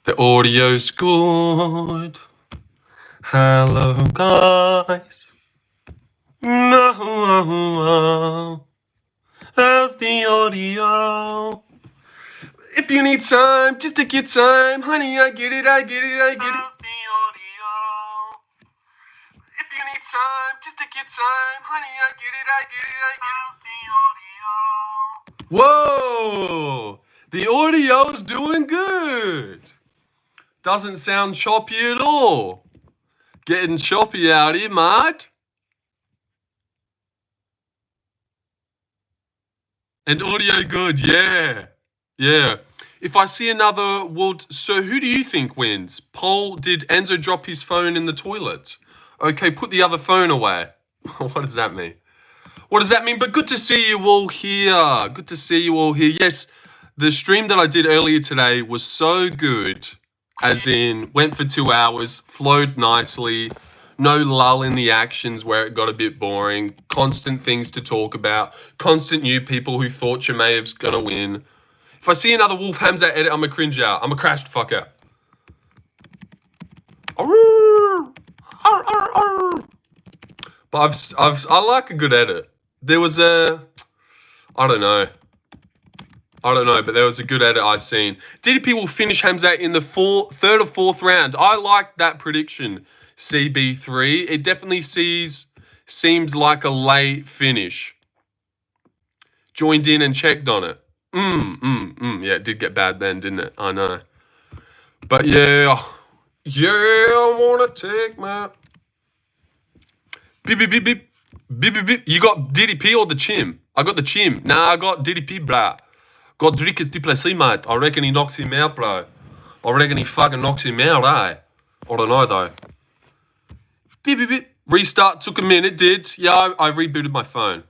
The audio's good. Hello, guys. No, how's the audio? If you need time, just take your time. Honey, I get it, I get it, I get it. How's the audio? If you need time, just take your time. Honey, I get it, I get it, I get it. How's the audio? Whoa! The audio's doing good. Doesn't sound choppy at all. Getting choppy out here, mate. And audio good, yeah. Yeah. If I see another world... So who do you think wins? Poll, did Enzo drop his phone in the toilet? Okay, put the other phone away. What does that mean? What does that mean? But good to see you all here. Good to see you all here. Yes, the stream that I did earlier today was so good. As in, went for 2 hours, flowed nicely. No lull in the actions where it got a bit boring. Constant things to talk about. Constant new people who thought Chimaev's gonna win. If I see another Wolf Khamzat edit, I'm a cringe out. I'm a crash the fuck out. But I like a good edit. There was a... I don't know, but there was a good edit I seen. DDP will finish Khamzat in the third or fourth round. I like that prediction, CB3. It definitely seems like a late finish. Joined in and checked on it. Yeah, it did get bad then, didn't it? I know. But yeah, I wanna take my... Beep, beep, beep, beep. Beep, beep, beep. You got DDP or the Chim? I got the Chim. Nah, I got DDP, brah. Got Dricus du Plessis, mate. I reckon he knocks him out, bro. I reckon he fucking knocks him out, eh? I don't know, though. Beep, beep, beep. Restart took a minute, did. Yeah, I rebooted my phone.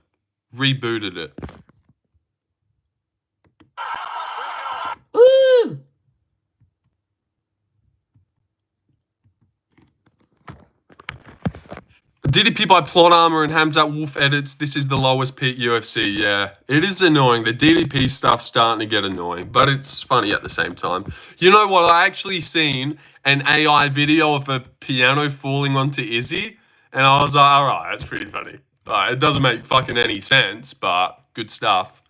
Rebooted it. Woo! DDP by Plot Armor and Khamzat Wolf edits. This is the lowest peak UFC. Yeah, it is annoying. The DDP stuff's starting to get annoying, but it's funny at the same time. You know what? I actually seen an AI video of a piano falling onto Izzy, and I was like, all right, that's pretty funny. It doesn't make fucking any sense, but good stuff.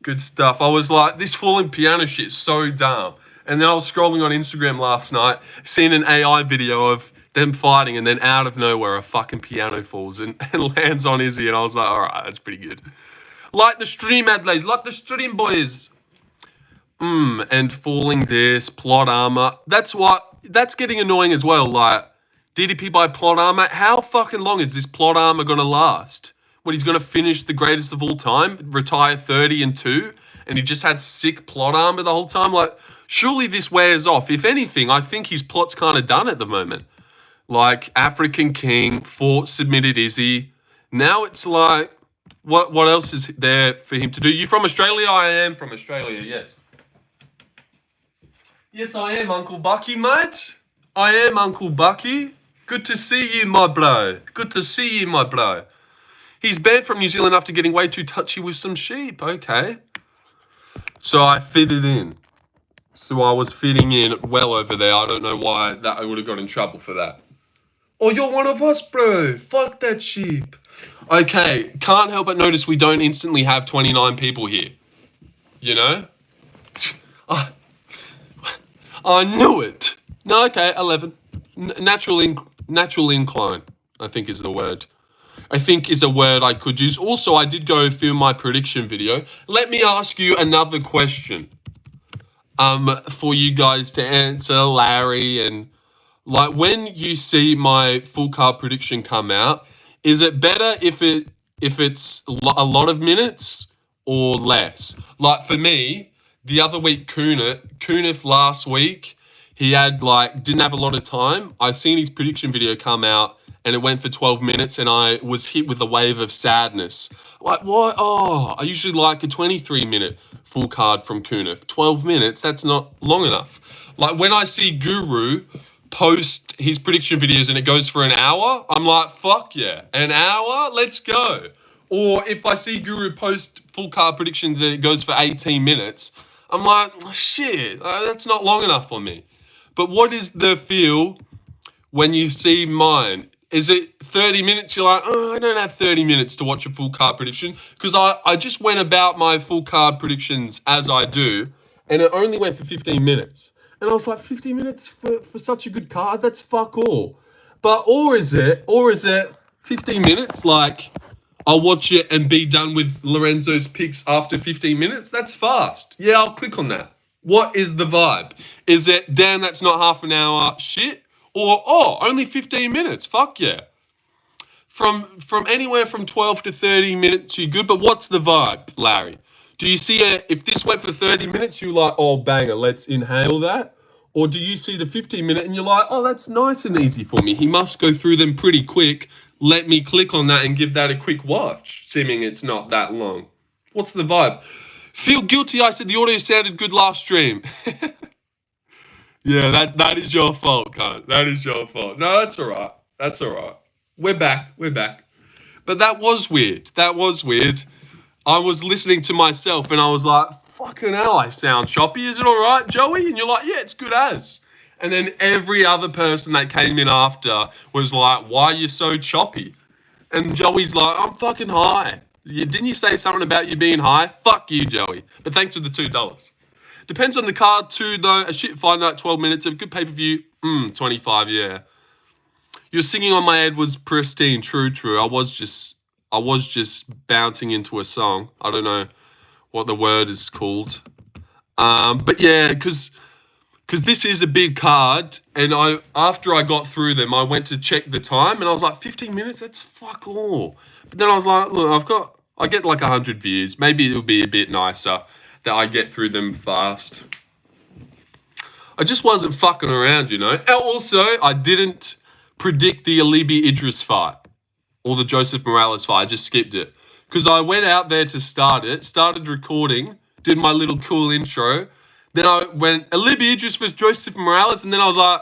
Good stuff. I was like, this falling piano shit's so dumb. And then I was scrolling on Instagram last night, seeing an AI video of them fighting, and then out of nowhere a fucking piano falls and lands on Izzy, and I was like, all right, that's pretty good. Like the stream, Adelaide, like the stream, boys. And falling this, Plot Armor. That's getting annoying as well. Like, DDP by Plot Armor. How fucking long is this Plot Armor gonna last? What, he's gonna finish the greatest of all time? Retire 30-2? And he just had sick Plot Armor the whole time? Like, surely this wears off. If anything, I think his plot's kind of done at the moment. Like, African King, fought, submitted Izzy. Now it's like, what else is there for him to do? You from Australia? I am from Australia, yes. Yes, I am, Uncle Bucky, mate. I am, Uncle Bucky. Good to see you, my bro. Good to see you, my bro. He's banned from New Zealand after getting way too touchy with some sheep. Okay. So I fitted in. So I was fitting in well over there. I don't know why that I would have got in trouble for that. Oh, you're one of us, bro. Fuck that sheep. Okay, can't help but notice we don't instantly have 29 people here. You know? I knew it. No, okay, 11. Natural incline, I think is the word. I think is a word I could use. Also, I did go film my prediction video. Let me ask you another question. For you guys to answer, Larry, and like when you see my full card prediction come out, is it better if it's a lot of minutes or less? Like for me, the other week, Kunif last week, he had didn't have a lot of time. I've seen his prediction video come out and it went for 12 minutes and I was hit with a wave of sadness. Like, what? Oh, I usually like a 23-minute full card from Kunif. 12 minutes, that's not long enough. Like when I see Guru post his prediction videos and it goes for an hour, I'm like, fuck yeah, an hour, let's go. Or if I see Guru post full card predictions and it goes for 18 minutes, I'm like, shit, that's not long enough for me. But what is the feel when you see mine? Is it 30 minutes? You're like, oh, I don't have 30 minutes to watch a full card prediction. Because I just went about my full card predictions as I do, and it only went for 15 minutes. And I was like, 15 minutes for such a good card? That's fuck all. But, or is it 15 minutes? Like, I'll watch it and be done with Lorenzo's picks after 15 minutes? That's fast. Yeah, I'll click on that. What is the vibe? Is it, damn, that's not half an hour shit? Or, oh, only 15 minutes. Fuck yeah. From anywhere from 12 to 30 minutes, you're good. But what's the vibe, Larry? Do you see if this went for 30 minutes, you're like, oh, banger, let's inhale that? Or do you see the 15-minute and you're like, oh, that's nice and easy for me. He must go through them pretty quick. Let me click on that and give that a quick watch, seeming it's not that long. What's the vibe? Feel guilty, I said the audio sounded good last stream. Yeah, that is your fault, cunt. That is your fault. No, that's all right. That's all right. We're back. But that was weird. I was listening to myself and I was like, fucking hell, I sound choppy. Is it all right, Joey? And you're like, yeah, it's good as. And then every other person that came in after was like, why are you so choppy? And Joey's like, I'm fucking high. Didn't you say something about you being high? Fuck you, Joey. But thanks for the $2. Depends on the card too, though. A shit fight night, 12 minutes. A good pay-per-view, 25, yeah. Your singing on my head was pristine. True. I was just bouncing into a song. I don't know what the word is called. But yeah, because this is a big card, and after I got through them, I went to check the time, and I was like, 15 minutes? That's fuck all. But then I was like, look, I get like 100 views. Maybe it'll be a bit nicer that I get through them fast. I just wasn't fucking around, you know. And also, I didn't predict the Alibi Idris fight or the Joseph Morales fight. I just skipped it because I went out there to started recording, did my little cool intro. Then I went Alibi Idris versus Joseph Morales, and then I was like,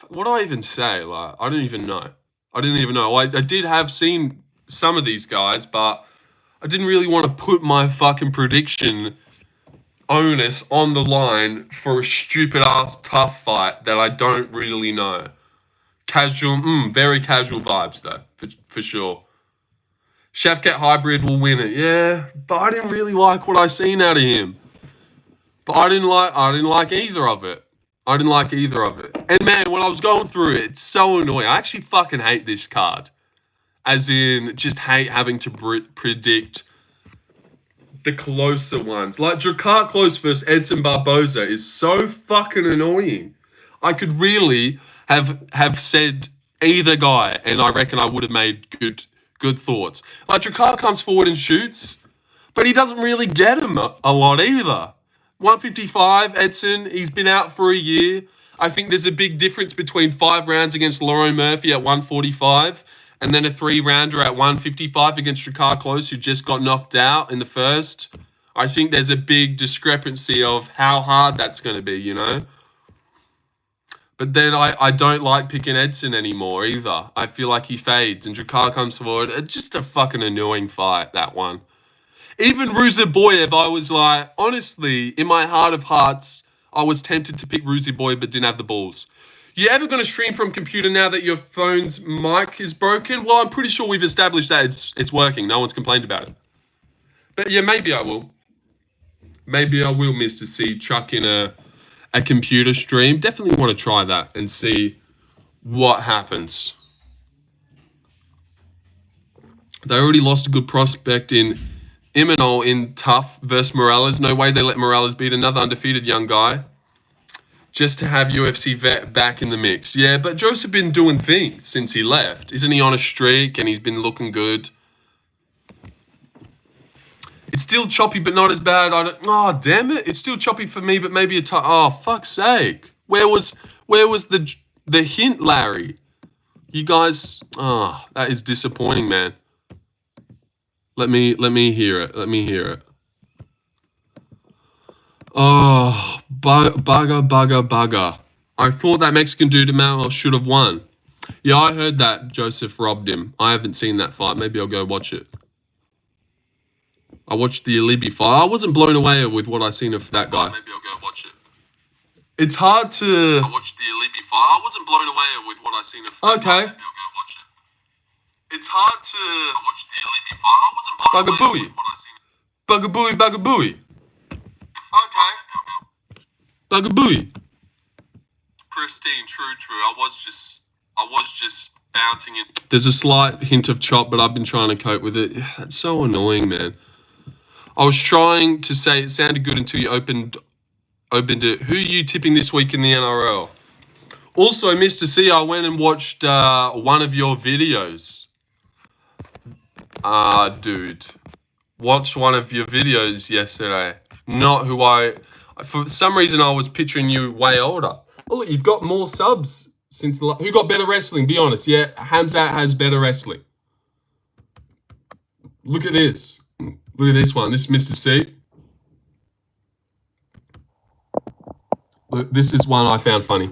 what do I even say? Like, I didn't even know. I did have seen some of these guys, but I didn't really want to put my fucking prediction onus on the line for a stupid ass tough fight that I don't really know. Casual, very casual vibes though, for sure. Shavkat Hybrid will win it, yeah, but I didn't really like what I seen out of him. But I didn't like either of it. And man, when I was going through it, it's so annoying. I actually fucking hate this card. As in, just hate having to predict the closer ones. Like, Drakkar Close versus Edson Barboza is so fucking annoying. I could really have said either guy, and I reckon I would have made good thoughts. Like, Drakkar comes forward and shoots, but he doesn't really get him a lot either. 155, Edson, he's been out for a year. I think there's a big difference between 5 rounds against Laurent Murphy at 145 and then a 3-rounder at 155 against Drakkar Close, who just got knocked out in the first. I think there's a big discrepancy of how hard that's going to be, you know? But then I don't like picking Edson anymore either. I feel like he fades and Drakkar comes forward. It's just a fucking annoying fight, that one. Even Ruziboyev, I was like, honestly, in my heart of hearts, I was tempted to pick Ruziboyev but didn't have the balls. You ever going to stream from computer now that your phone's mic is broken? Well, I'm pretty sure we've established that it's working. No one's complained about it. But yeah, maybe I will. Maybe I will, Mr. C, chuck in a computer stream. Definitely want to try that and see what happens. They already lost a good prospect in Imanol in tough versus Morales. No way they let Morales beat another undefeated young guy just to have UFC vet back in the mix. Yeah, but Joseph been doing things since he left. Isn't he on a streak and he's been looking good? It's still choppy, but not as bad. Oh, damn it. It's still choppy for me, but maybe oh, fuck's sake. Where was the hint, Larry? You guys, that is disappointing, man. Let me hear it. Oh, bugger. I thought that Mexican dude Mal should have won. Yeah, I heard that Joseph robbed him. I haven't seen that fight. Maybe I'll go watch it. I watched the Alibi fight. I wasn't blown away with what I seen of that guy. Maybe I'll go watch it. It's hard to... I watched the Olympic fight. I wasn't blown away with what I seen. Okay. Go watch it. It's hard to... I watched the Olympic fight. I wasn't blown away with what I seen. Bugabooey, bugabooey. Okay. Bugabooey. Pristine, true. I was just bouncing it. There's a slight hint of chop, but I've been trying to cope with it. That's so annoying, man. I was trying to say it sounded good until you opened it. Who are you tipping this week in the NRL? Also, Mr. C, I went and watched one of your videos. Dude. Watched one of your videos yesterday. Not who for some reason I was picturing you way older. Oh, look, you've got more subs since who got better wrestling? Be honest. Yeah, Khamzat has better wrestling. Look at this. Look at this one. This is Mr. C. Look, this is one I found funny.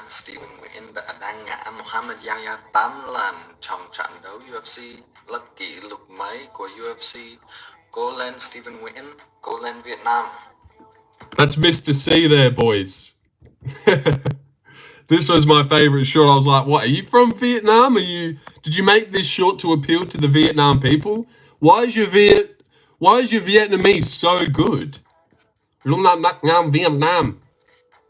Stephen Nguyễn đã đăng ngã Muhammad Yahya 8 lần trong trận đấu UFC, lập kỷ lục mới của UFC. Cố lên Stephen Nguyễn, cố lên Việt Nam. That's Mr. C there, boys. This was my favorite short. I was like, what, are you from Vietnam? Did you make this short to appeal to the Vietnam people? Why is your Vietnamese so good? Vietnam.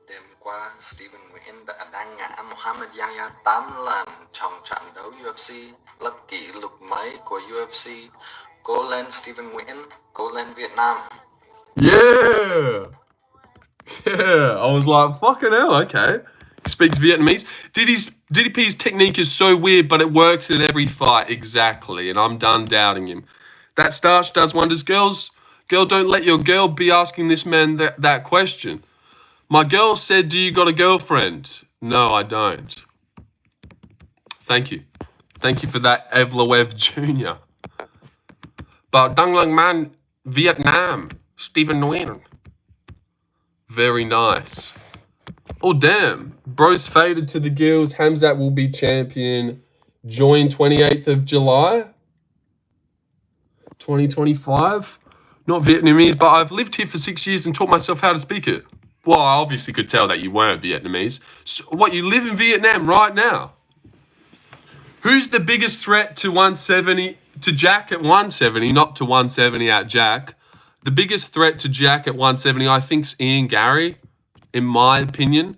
Đêm qua, Stephen Nguyễn đã đăng ngã Muhammad Yahya 8 lần trong trận đấu UFC, lập kỷ lục mới của UFC. Cố lên Stephen Nguyễn, cố lên Việt Nam. Yeah. Yeah, I was like, fucking hell, okay. He speaks Vietnamese. DDP's technique is so weird, but it works in every fight, exactly, and I'm done doubting him. That starch does wonders. Girl, don't let your girl be asking this man that question. My girl said, do you got a girlfriend? No, I don't. Thank you. Thank you for that, Evloev Jr. But Dang Lang Man, Vietnam, Stephen Nguyen. Very nice. Oh, damn. Bro's faded to the gills. Khamzat will be champion. Join 28th of July, 2025. Not Vietnamese, but I've lived here for 6 years and taught myself how to speak it. Well, I obviously could tell that you weren't Vietnamese. So, what, you live in Vietnam right now? Who's the biggest threat to 170, to Jack at 170, not to 170 at Jack? The biggest threat to Jack at 170, I think, is Ian Gary, in my opinion.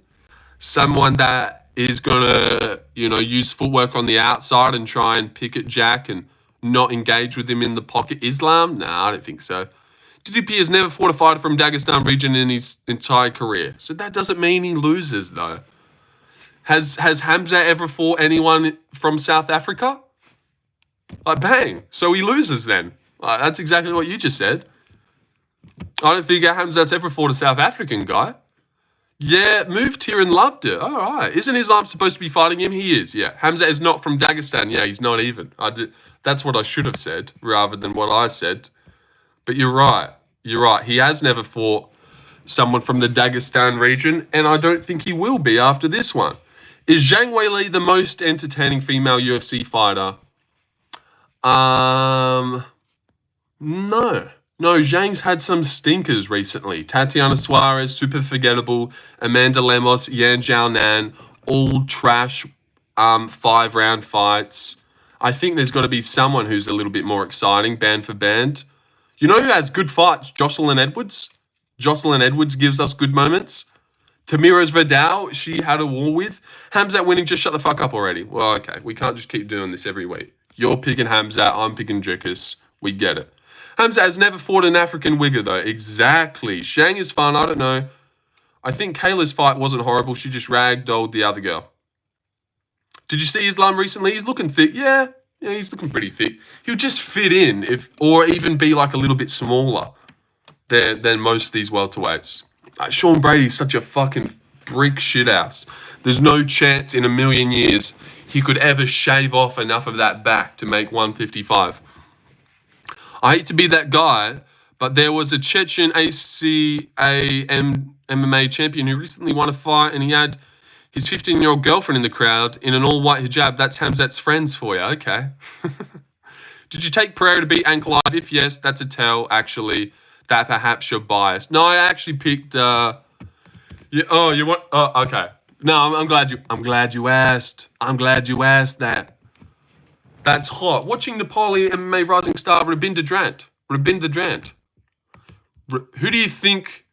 Someone that is going to, use footwork on the outside and try and pick at Jack and not engage with him in the pocket. Islam? No, I don't think so. DDP has never fought a fighter from Dagestan region in his entire career. So that doesn't mean he loses, though. Has Khamzat ever fought anyone from South Africa? Like, bang. So he loses then. That's exactly what you just said. I don't think Khamzat's ever fought a South African guy. Yeah, moved here and loved it. All right. Isn't Islam supposed to be fighting him? He is, yeah. Khamzat is not from Dagestan. Yeah, he's not even. That's what I should have said rather than what I said. But you're right. You're right. He has never fought someone from the Dagestan region, and I don't think he will be after this one. Is Zhang Weili the most entertaining female UFC fighter? No. No, Zhang's had some stinkers recently. Tatiana Suarez, super forgettable. Amanda Lemos, Yan Jiaonan, all trash 5-round fights. I think there's got to be someone who's a little bit more exciting, band for band. You know who has good fights? Jocelyn Edwards. Jocelyn Edwards gives us good moments. Tamiro's Vidal, she had a war with. Khamzat winning, just shut the fuck up already. Well, okay, we can't just keep doing this every week. You're picking Khamzat, I'm picking Dricus. We get it. Khamzat has never fought an African wigger, though. Exactly. Shang is fun. I don't know. I think Kayla's fight wasn't horrible. She just ragdolled the other girl. Did you see Islam recently? He's looking thick. Yeah, he's looking pretty thick. He'll just fit in, or even be like a little bit smaller than most of these welterweights. Sean Brady's such a fucking brick shithouse. There's no chance in a million years he could ever shave off enough of that back to make 155. I hate to be that guy, but there was a Chechen MMA champion who recently won a fight, and he had his 15-year-old girlfriend in the crowd in an all-white hijab. That's Khamzat's friends for you. Okay. Did you take Pereira to beat Ankalaev? If yes, that's a tell, actually, that perhaps you're biased. No, I actually picked Oh, you want? Oh, okay. No, I'm glad you. I'm glad you asked. I'm glad you asked that. That's hot. Watching Nepali MMA rising star Rabinder Drant. Rabinder Drant. Who do you think?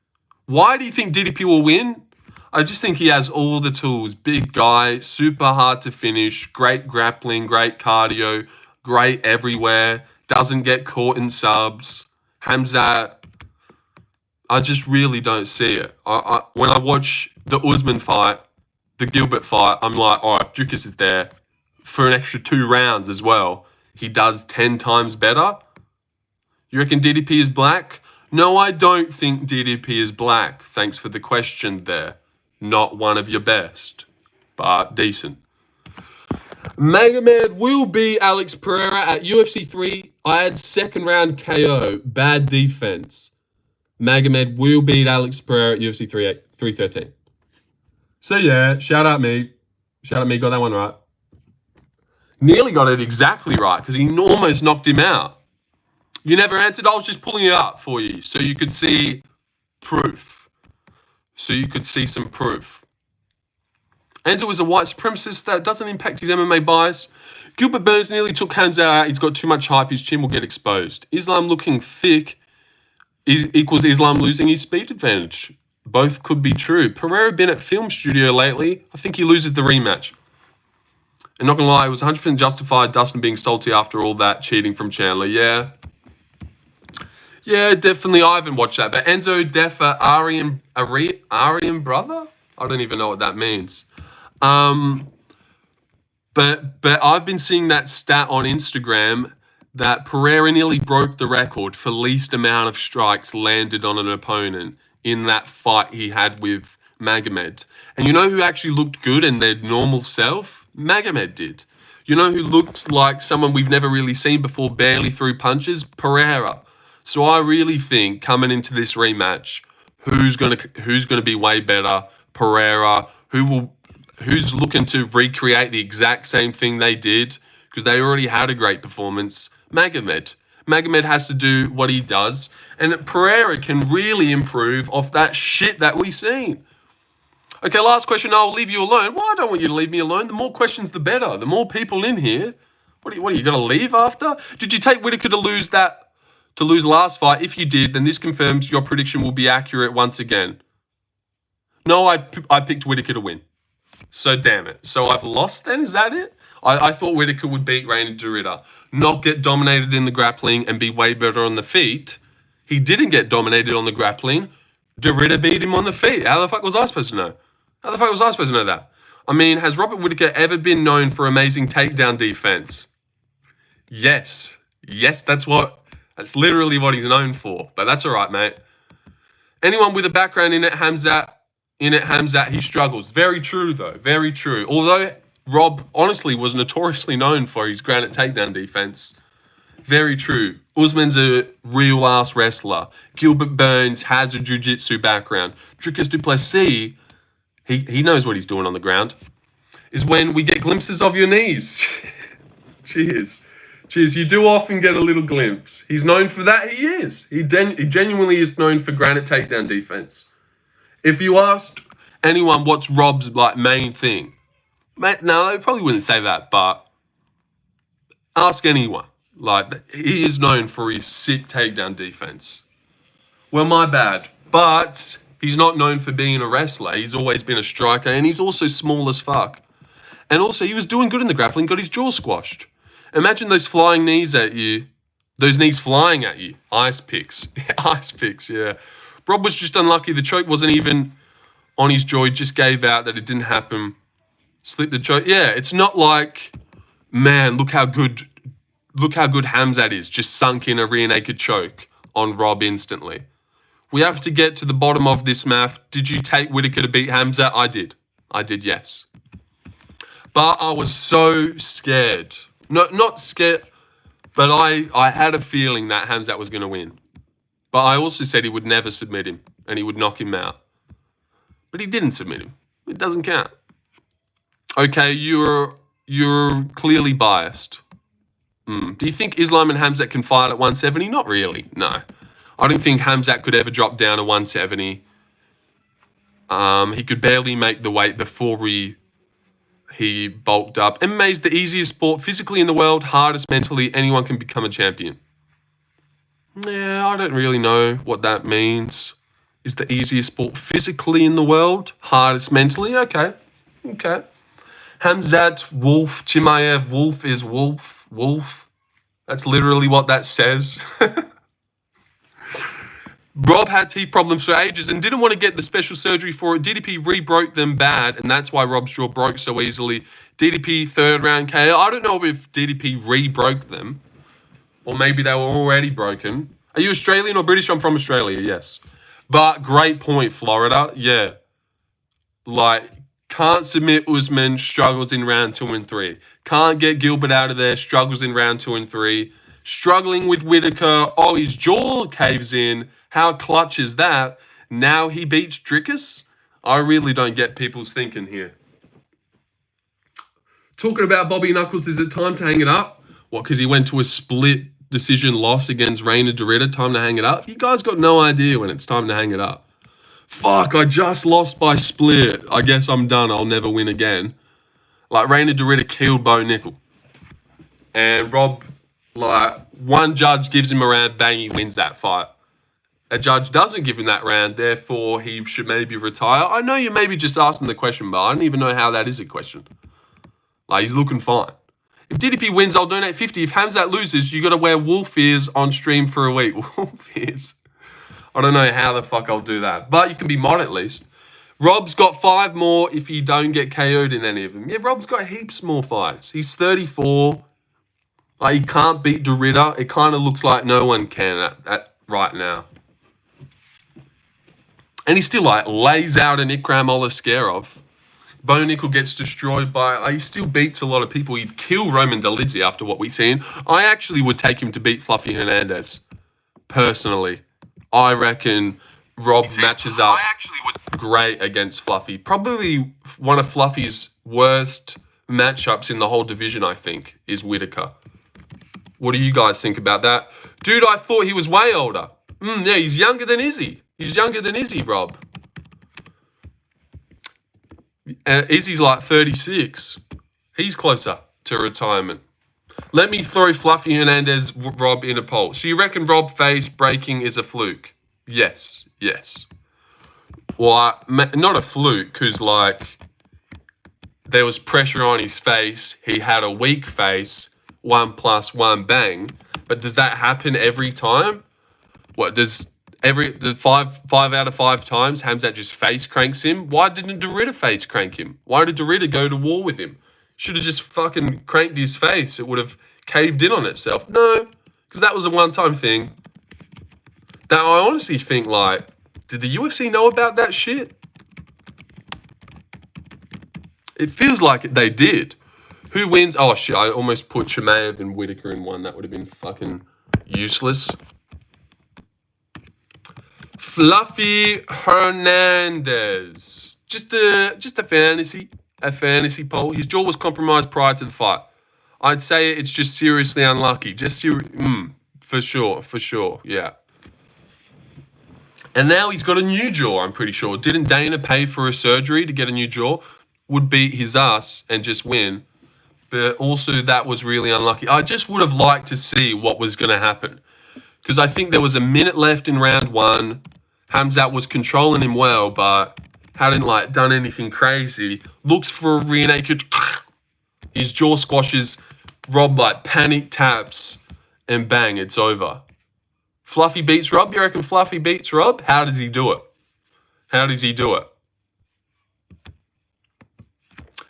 Why do you think DDP will win? I just think he has all the tools. Big guy, super hard to finish, great grappling, great cardio, great everywhere. Doesn't get caught in subs. Khamzat, I just really don't see it. When I watch the Usman fight, the Gilbert fight, I'm like, all right, Dricus is there for an extra 2 rounds as well. He does 10 times better. You reckon DDP is black? No, I don't think DDP is black. Thanks for the question there. Not one of your best, but decent. Magomed will beat Alex Pereira at UFC 3. I had second round KO. Bad defense. Magomed will beat Alex Pereira at UFC 313. So yeah, shout out me. Shout out me, got that one right. Nearly got it exactly right because he almost knocked him out. You never answered. I was just pulling it up for you so you could see proof. So you could see some proof. Enzo is a white supremacist. That doesn't impact his MMA bias. Gilbert Burns nearly took Khamzat out. He's got too much hype. His chin will get exposed. Islam looking thick equals Islam losing his speed advantage. Both could be true. Pereira been at film studio lately. I think he loses the rematch. And not gonna lie, it was 100% justified Dustin being salty after all that cheating from Chandler. Yeah. Yeah, definitely. I haven't watched that. But Enzo Defa Aryan brother? I don't even know what that means. But I've been seeing that stat on Instagram that Pereira nearly broke the record for least amount of strikes landed on an opponent in that fight he had with Magomed. And you know who actually looked good in their normal self? Magomed did. You know who looked like someone we've never really seen before, barely threw punches? Pereira. So I really think coming into this rematch, who's gonna be way better? Pereira. Who's looking to recreate the exact same thing they did because they already had a great performance? Magomed. Magomed has to do what he does, and Pereira can really improve off that shit that we seen. Okay, last question. I'll leave you alone. Well, I don't want you to leave me alone. The more questions, the better. The more people in here. What are you gonna leave after? Did you take Whittaker to lose last fight? If you did, then this confirms your prediction will be accurate once again. No, I picked Whittaker to win. So damn it. So I've lost then? Is that it? I thought Whittaker would beat Rainy Derrida, not get dominated in the grappling and be way better on the feet. He didn't get dominated on the grappling. Derrida beat him on the feet. How the fuck was I supposed to know? How the fuck was I supposed to know that? I mean, has Robert Whittaker ever been known for amazing takedown defense? Yes. Yes, that's literally what he's known for. But that's all right, mate. Anyone with a background in it, Khamzat, he struggles. Very true, though. Very true. Although Rob, honestly, was notoriously known for his granite takedown defense. Very true. Usman's a real-ass wrestler. Gilbert Burns has a jiu-jitsu background. Dricus du Plessis, he knows what he's doing on the ground. Is when we get glimpses of your knees. Cheers. Cheers. You do often get a little glimpse. He's known for that. He is. He genuinely is known for granite takedown defense. If you asked anyone what's Rob's main thing, no, they probably wouldn't say that, but ask anyone. He is known for his sick takedown defense. Well, my bad. But he's not known for being a wrestler. He's always been a striker, and he's also small as fuck. And also, he was doing good in the grappling, got his jaw squashed. Imagine those flying knees at you. Those knees flying at you. Ice picks. Ice picks, yeah. Rob was just unlucky. The choke wasn't even on his jaw. He just gave out that it didn't happen. Slipped the choke. Yeah, it's not like, man, look how good Khamzat is. Just sunk in a rear naked choke on Rob instantly. We have to get to the bottom of this math. Did you take Whittaker to beat Khamzat? I did. I did, yes. But I was so scared. No, not scared, but I had a feeling that Khamzat was going to win. But I also said he would never submit him and he would knock him out. But he didn't submit him. It doesn't count. Okay, you're clearly biased. Do you think Islam and Khamzat can fight at 170? Not really, no. I don't think Khamzat could ever drop down to 170. He could barely make the weight before he bulked up. MMA's the easiest sport physically in the world, hardest mentally. Anyone can become a champion. Yeah, I don't really know what that means. Is the easiest sport physically in the world, hardest mentally? Okay. Khamzat Chimaev. Wolf is wolf. Wolf. That's literally what that says. Rob had teeth problems for ages and didn't want to get the special surgery for it. DDP re-broke them bad, and that's why Rob's jaw broke so easily. DDP third round KO. I don't know if DDP re-broke them, or maybe they were already broken. Are you Australian or British? I'm from Australia, yes. But great point, Florida. Yeah. Like, can't submit Usman, struggles in round 2 and 3. Can't get Gilbert out of there, struggles in round 2 and 3. Struggling with Whitaker. Oh, his jaw caves in. How clutch is that? Now he beats Dricus? I really don't get people's thinking here. Talking about Bobby Knuckles, is it time to hang it up? What, because he went to a split decision loss against Reina Dorita? Time to hang it up? You guys got no idea when it's time to hang it up. Fuck, I just lost by split. I guess I'm done. I'll never win again. Like, Reina Dorita killed Bo Nickel. And Rob, like, one judge gives him a round, bang, he wins that fight. A judge doesn't give him that round, therefore he should maybe retire. I know you're maybe just asking the question, but I don't even know how that is a question. Like, he's looking fine. If DDP wins, I'll donate 50. If Khamzat loses, you got to wear wolf ears on stream for a week. Wolf ears. I don't know how the fuck I'll do that. But you can be mod at least. Rob's got 5 more if you don't get KO'd in any of them. Yeah, Rob's got heaps more fights. He's 34. Like, he can't beat Dorita. It kind of looks like no one can at right now. And he still, like, lays out an Ikram Olaskarov. Bo Nickel gets destroyed by... he still beats a lot of people. He'd kill Roman Dolidze after what we've seen. I actually would take him to beat Fluffy Hernandez. Personally. I reckon Rob matches up great against Fluffy. Probably one of Fluffy's worst matchups in the whole division, I think, is Whitaker. What do you guys think about that? Dude, I thought he was way older. Yeah, he's younger than Izzy. He's younger than Izzy, Rob. Izzy's like 36. He's closer to retirement. Let me throw Fluffy Hernandez, Rob, in a poll. So you reckon Rob face breaking is a fluke? Yes. Well, not a fluke, because, like, there was pressure on his face. He had a weak face. 1+1 bang. But does that happen every time? What, does... the five out of 5 times, Khamzat just face cranks him. Why didn't Dorita face crank him? Why did Dorita go to war with him? Should have just fucking cranked his face. It would have caved in on itself. No, because that was a one-time thing. That I honestly think, like, did the UFC know about that shit? It feels like they did. Who wins? Oh shit! I almost put Chimaev and Whitaker in one. That would have been fucking useless. Fluffy Hernandez. Just a fantasy poll. His jaw was compromised prior to the fight. I'd say it's just seriously unlucky. For sure, yeah. And now he's got a new jaw, I'm pretty sure. Didn't Dana pay for a surgery to get a new jaw? Would beat his ass and just win. But also that was really unlucky. I just would have liked to see what was going to happen. Because I think there was a minute left in round 1. Khamzat was controlling him well, but hadn't, like, done anything crazy. Looks for a rear naked. His jaw squashes. Rob, like, panic taps. And bang, it's over. Fluffy beats Rob? You reckon Fluffy beats Rob? How does he do it?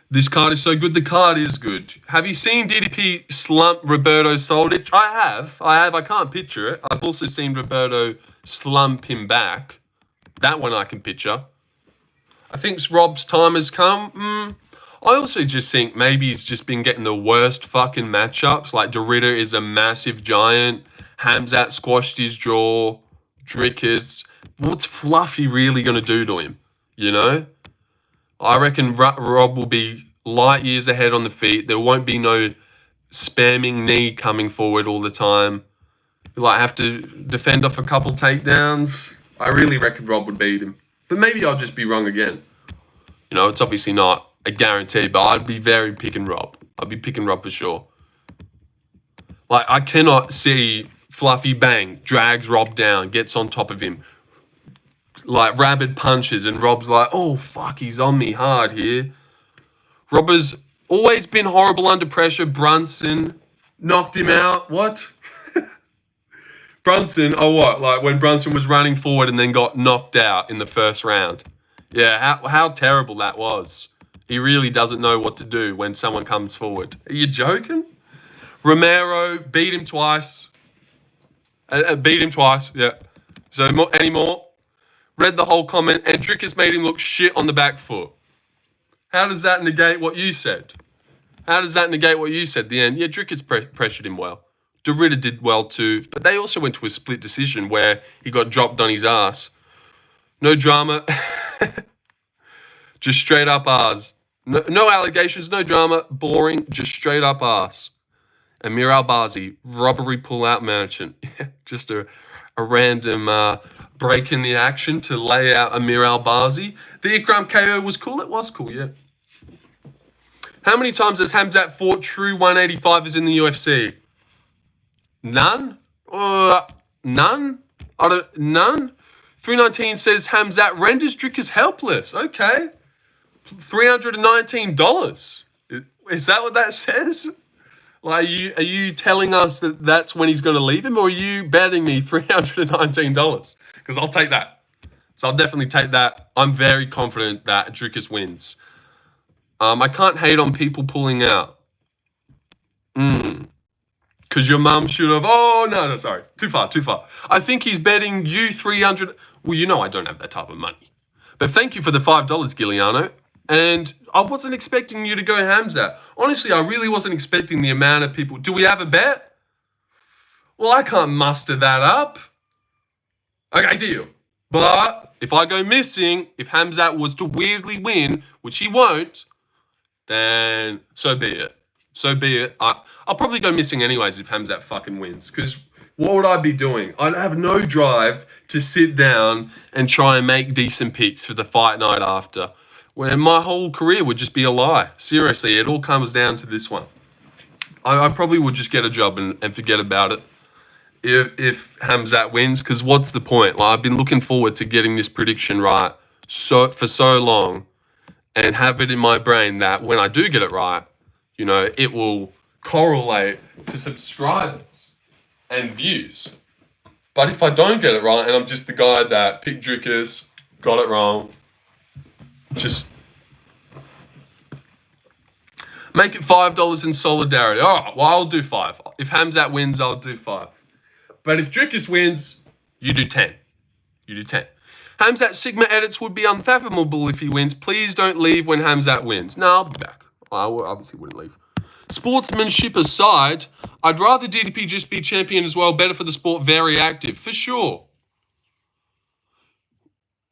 This card is so good. The card is good. Have you seen DDP slump Roberto Soldic? I have. I can't picture it. I've also seen Roberto slump him back. That one I can picture. I think Rob's time has come. I also just think maybe he's just been getting the worst fucking matchups. Like, Dorita is a massive giant. Khamzat squashed his jaw. Dricus. What's Fluffy really going to do to him? You know? I reckon Rob will be light years ahead on the feet. There won't be no spamming knee coming forward all the time. He'll, like, have to defend off a couple takedowns. I really reckon Rob would beat him. But maybe I'll just be wrong again. You know, it's obviously not a guarantee, but I'd be very picking Rob. I'd be picking Rob for sure. Like, I cannot see Fluffy Bang drags Rob down, gets on top of him, like rabid punches, and Rob's like, oh, fuck, he's on me hard here. Rob has always been horrible under pressure. Brunson knocked him out. What? Brunson, oh what? Like when Brunson was running forward and then got knocked out in the first round. Yeah, how terrible that was. He really doesn't know what to do when someone comes forward. Are you joking? Romero beat him twice. Yeah. So any more? Read the whole comment, and Dricus made him look shit on the back foot. How does that negate what you said? How does that negate what you said at the end? Yeah, Dricus pressured him well. Derrida did well too, but they also went to a split decision where he got dropped on his ass. No drama. Just straight up ass. No allegations, no drama. Boring, just straight up ass. Amir Albazi, robbery pull-out merchant. Just a random break in the action to lay out Amir Albazi. The Ikram KO was cool. It was cool, yeah. How many times has Khamzat fought true 185ers in the UFC? None? None? None? 319 says Khamzat renders Dricus helpless. Okay. $319. Is that what that says? Like, are you telling us that that's when he's going to leave him, or are you betting me $319? Because I'll take that. So I'll definitely take that. I'm very confident that Dricus wins. I can't hate on people pulling out. Because your mum should have... Oh, no, sorry. Too far. I think he's betting you $300... Well, you know I don't have that type of money. But thank you for the $5, Giuliano. And I wasn't expecting you to go Khamzat. Honestly, I really wasn't expecting the amount of people... Do we have a bet? Well, I can't muster that up. Okay, deal. But if I go missing, if Khamzat was to weirdly win, which he won't, then so be it. So be it. I'll probably go missing anyways if Khamzat fucking wins. Because what would I be doing? I'd have no drive to sit down and try and make decent picks for the fight night after. When my whole career would just be a lie. Seriously, it all comes down to this one. I probably would just get a job and forget about it if Khamzat wins. Because what's the point? Like, I've been looking forward to getting this prediction right for so long. And have it in my brain that when I do get it right, you know, it will correlate to subscribers and views. But if I don't get it right and I'm just the guy that picked Dricus, got it wrong, just make it $5 in solidarity. All right, well, I'll do 5. If Khamzat wins, I'll do 5. But if Dricus wins, you do 10. You do 10. Khamzat Sigma edits would be unfathomable if he wins. Please don't leave when Khamzat wins. No, I'll be back. I obviously wouldn't leave. Sportsmanship aside, I'd rather DDP just be champion as well. Better for the sport, very active. For sure.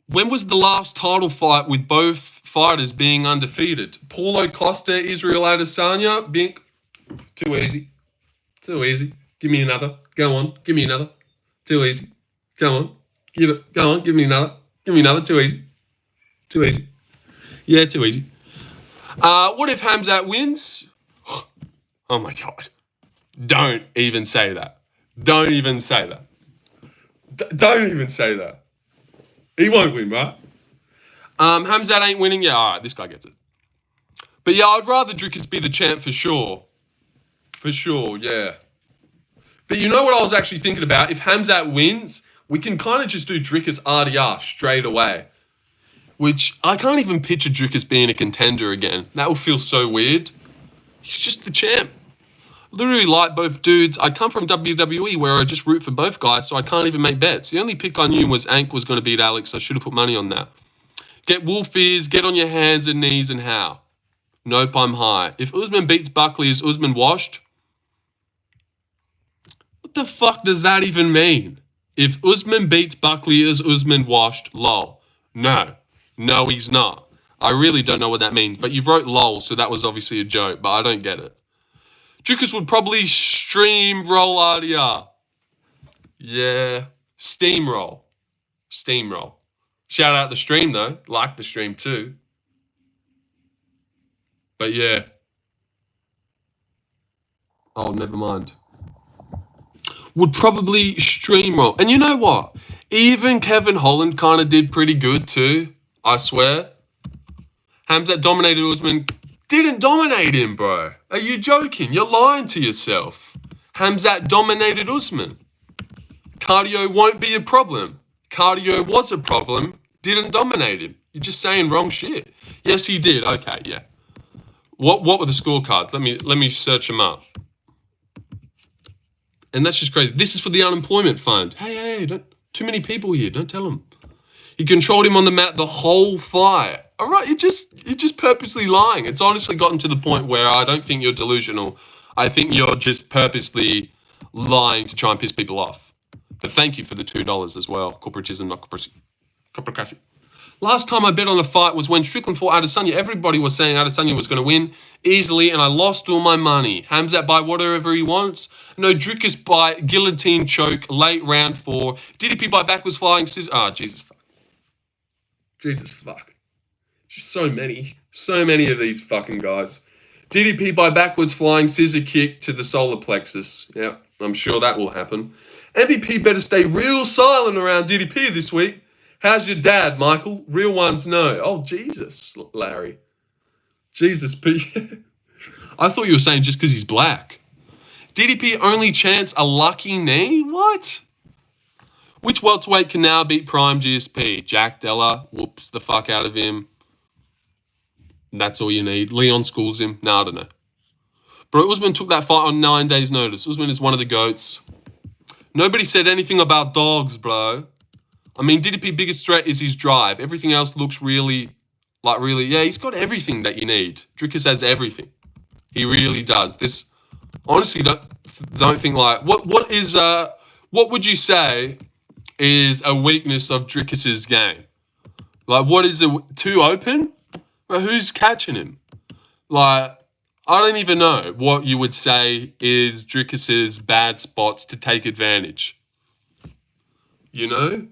When was the last title fight with both fighters being undefeated? Paulo Costa, Israel Adesanya, Bink. Too easy. Too easy. Give me another. Go on. Give me another. Too easy. Go on. Go on, give me another. Give me another. Too easy. Too easy. Yeah, too easy. What if Khamzat wins? Oh my God. Don't even say that. Don't even say that. Don't even say that. He won't win, right? Khamzat ain't winning. Yeah, all right, this guy gets it. But yeah, I'd rather Dricus be the champ for sure. For sure, yeah. But you know what I was actually thinking about? If Khamzat wins, we can kind of just do Dricus RDR straight away. Which, I can't even picture Dricus being a contender again. That would feel so weird. He's just the champ. Literally like both dudes. I come from WWE where I just root for both guys, so I can't even make bets. The only pick I knew was Ank was going to beat Alex. I should have put money on that. Get Wolf ears, get on your hands and knees, and how? Nope, I'm high. If Usman beats Buckley, is Usman washed? What the fuck does that even mean? If Usman beats Buckley, is Usman washed? Lol. No. No, he's not. I really don't know what that means. But you wrote lol, so that was obviously a joke, but I don't get it. Dricus would probably stream roll RDR. Yeah. Steamroll. Shout out the stream, though. Like the stream, too. But, yeah. Oh, never mind. Would probably stream roll. And you know what? Even Kevin Holland kind of did pretty good, too. I swear. Khamzat dominated Usman. Didn't dominate him, bro. Are you joking? You're lying to yourself. Khamzat dominated Usman. Cardio won't be a problem. Cardio was a problem. Didn't dominate him. You're just saying wrong shit. Yes, he did. Okay, yeah. What were the scorecards? Let me search them up. And that's just crazy. This is for the unemployment fund. Hey, don't, too many people here. Don't tell them. He controlled him on the mat the whole fight. All right, you're just purposely lying. It's honestly gotten to the point where I don't think you're delusional. I think you're just purposely lying to try and piss people off. But thank you for the $2 as well. Corporatism, not corporacy. Last time I bet on a fight was when Strickland fought Adesanya. Everybody was saying Adesanya was going to win easily, and I lost all my money. Khamzat by whatever he wants. No, Dricus by guillotine choke, late round 4. DDP by backwards flying scissors. Jesus fuck. Jesus fuck. Just so many of these fucking guys. DDP by backwards flying scissor kick to the solar plexus. Yeah, I'm sure that will happen. MVP better stay real silent around DDP this week. How's your dad, Michael? Real ones know. Oh, Jesus, Larry. Jesus, I thought you were saying just because he's black. DDP only chance a lucky knee? What? Which welterweight can now beat Prime GSP? Jack Della whoops the fuck out of him. That's all you need. Leon schools him. No, I don't know. Bro, Usman took that fight on 9 days' notice. Usman is one of the GOATs. Nobody said anything about dogs, bro. I mean, DDP biggest threat is his drive. Everything else looks really, yeah, he's got everything that you need. Dricus has everything. He really does. This, honestly, don't think like, what would you say is a weakness of Dricus's game? Like, what is it, too open? Well, who's catching him? Like, I don't even know what you would say is Dricus's bad spots to take advantage. You know?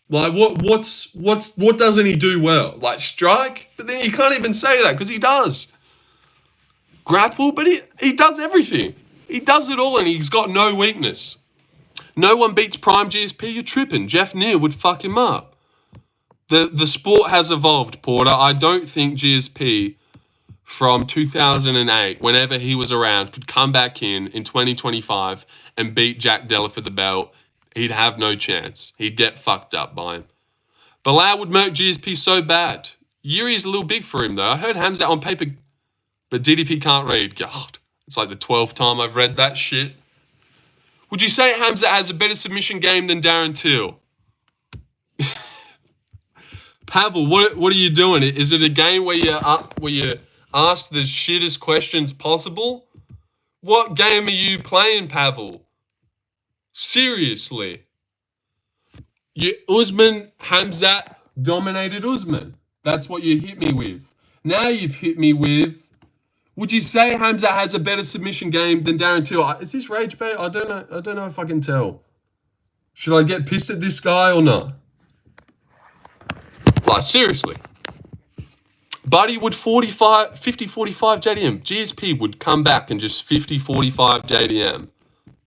Like, what doesn't he do well? Like, strike? But then you can't even say that because he does. Grapple? But he does everything. He does it all and he's got no weakness. No one beats Prime GSP. You're tripping. Jeff Neal would fuck him up. The sport has evolved, Porter. I don't think GSP from 2008, whenever he was around, could come back in 2025 and beat Jack Della for the belt. He'd have no chance. He'd get fucked up by him. Bilal would murk GSP so bad. Yuri's a little big for him, though. I heard Khamzat on paper, but DDP can't read. God, it's like the 12th time I've read that shit. Would you say Khamzat has a better submission game than Darren Till? Pavel, what are you doing? Is it a game where you ask the shittest questions possible? What game are you playing, Pavel? Seriously. Usman, Khamzat dominated Usman. That's what you hit me with. Now you've hit me with, would you say Khamzat has a better submission game than Darren Till? Is this rage bait? I don't know if I can tell. Should I get pissed at this guy or not? Like, seriously. Buddy would 50-45 JDM. GSP would come back and just 50-45 JDM.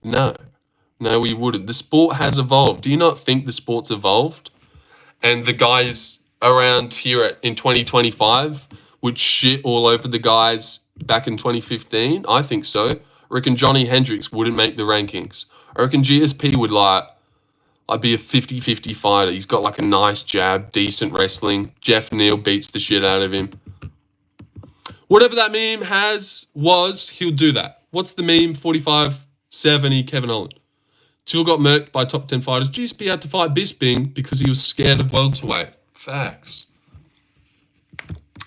No, we wouldn't. The sport has evolved. Do you not think the sport's evolved? And the guys around here in 2025 would shit all over the guys back in 2015? I think so. I reckon Johnny Hendricks wouldn't make the rankings. I reckon GSP would I'd be a 50-50 fighter. He's got like a nice jab, decent wrestling. Jeff Neal beats the shit out of him. Whatever that meme was, he'll do that. What's the meme? 45-70 Kevin Holland. Till got murked by top 10 fighters. GSP had to fight Bisping because he was scared of welterweight. Facts.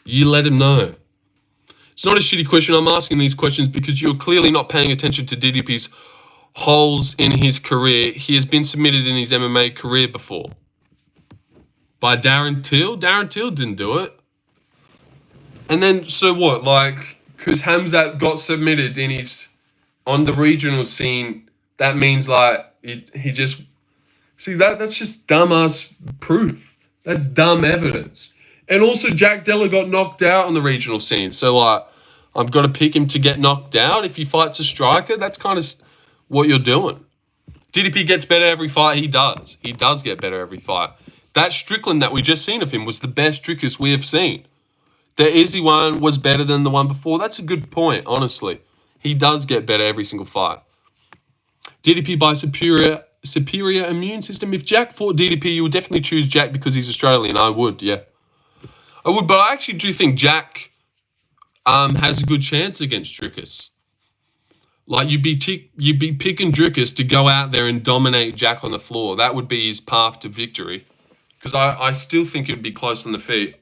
You let him know. It's not a shitty question. I'm asking these questions because you're clearly not paying attention to DDP's holes in his career. He has been submitted in his MMA career before. By Darren Till? Darren Till didn't do it. And then, so what? Like, because Khamzat got submitted on the regional scene, that means like he just See, that's just dumbass proof. That's dumb evidence. And also, Jack Della got knocked out on the regional scene. So, like, I've got to pick him to get knocked out if he fights a striker. That's kind of what you're doing. DDP gets better every fight. He does. He does get better every fight. That Strickland that we just seen of him was the best Dricus we have seen. The Izzy one was better than the one before. That's a good point, honestly. He does get better every single fight. DDP by superior immune system. If Jack fought DDP, you would definitely choose Jack because he's Australian. I would, yeah. I would, but I actually do think Jack has a good chance against Dricus. Like, you'd be picking Dricus to go out there and dominate Jack on the floor. That would be his path to victory. Because I still think it would be close on the feet.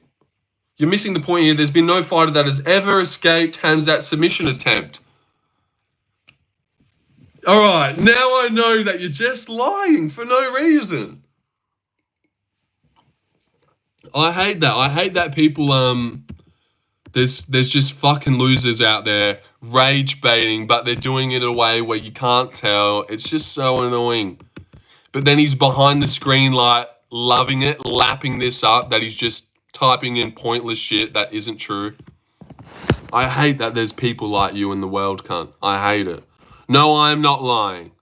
You're missing the point here. There's been no fighter that has ever escaped Khamzat's submission attempt. All right, now I know that you're just lying for no reason. I hate that. I hate that people, there's just fucking losers out there rage baiting, but they're doing it in a way where you can't tell. It's just so annoying. But then he's behind the screen, like, loving it, lapping this up, that he's just typing in pointless shit that isn't true. I hate that there's people like you in the world, cunt. I hate it. No, I'm not lying.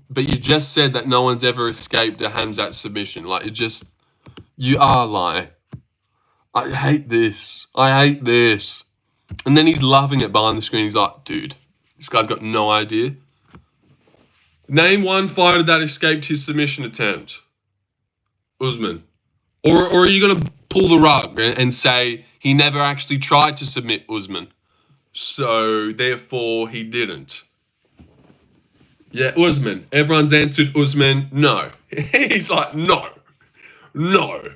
But you just said that no one's ever escaped a Khamzat submission. Like, you are lying. I hate this. I hate this. And then he's loving it behind the screen. He's like, dude, this guy's got no idea. Name one fighter that escaped his submission attempt. Usman. Or are you going to pull the rug and say he never actually tried to submit Usman? So, therefore, he didn't. Yeah, Usman. Everyone's answered Usman, no. He's like, no. No.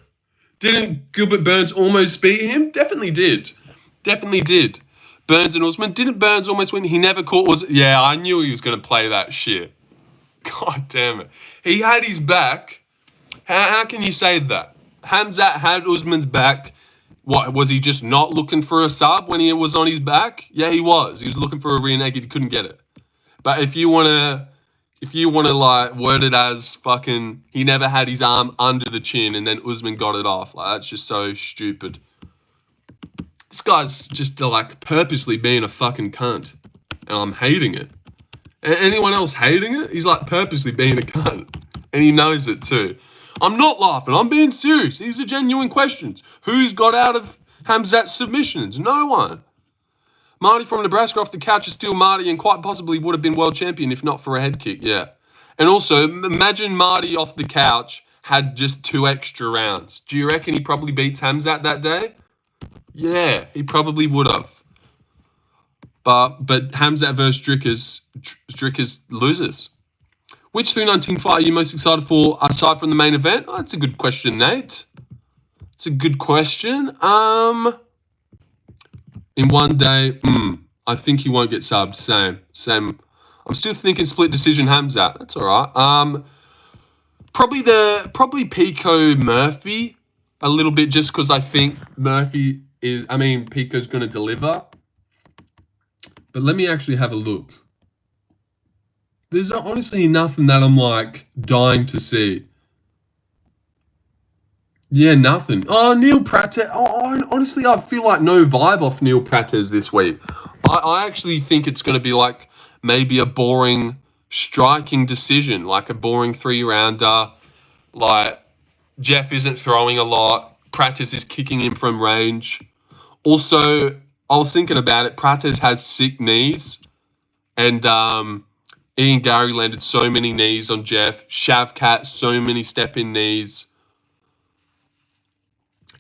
Didn't Gilbert Burns almost beat him? Definitely did. Definitely did. Burns and Usman. Didn't Burns almost win? He never caught Usman. Yeah, I knew he was going to play that shit. God damn it. He had his back. How can you say that? Khamzat had Usman's back. What, was he just not looking for a sub when he was on his back? Yeah, he was. He was looking for a rear naked. He couldn't get it. But if you want to like word it as fucking, he never had his arm under the chin and then Usman got it off. Like, that's just so stupid. This guy's just like purposely being a fucking cunt. And I'm hating it. Anyone else hating it? He's like purposely being a cunt. And he knows it too. I'm not laughing. I'm being serious. These are genuine questions. Who's got out of Khamzat's submissions? No one. Marty from Nebraska off the couch is still Marty and quite possibly would have been world champion if not for a head kick. Yeah. And also, imagine Marty off the couch had just 2 extra rounds. Do you reckon he probably beats Khamzat that day? Yeah, he probably would have. But Khamzat versus Dricus loses. Which 319 fight are you most excited for aside from the main event? Oh, that's a good question, Nate. It's a good question. In one day, I think he won't get subbed. Same. I'm still thinking split decision Khamzat. That's all right. Probably Pico Murphy a little bit just because I think Pico's going to deliver. But let me actually have a look. There's honestly nothing that I'm like dying to see. Yeah, nothing. Oh, Neil Prates. Honestly, I feel like no vibe off Neil Prates this week. I actually think it's going to be like maybe a boring striking decision, like a boring 3-rounder. Like, Jeff isn't throwing a lot. Prates is kicking him from range. Also, I was thinking about it. Prates has sick knees. And Ian Gary landed so many knees on Jeff. Shavkat, so many step-in knees.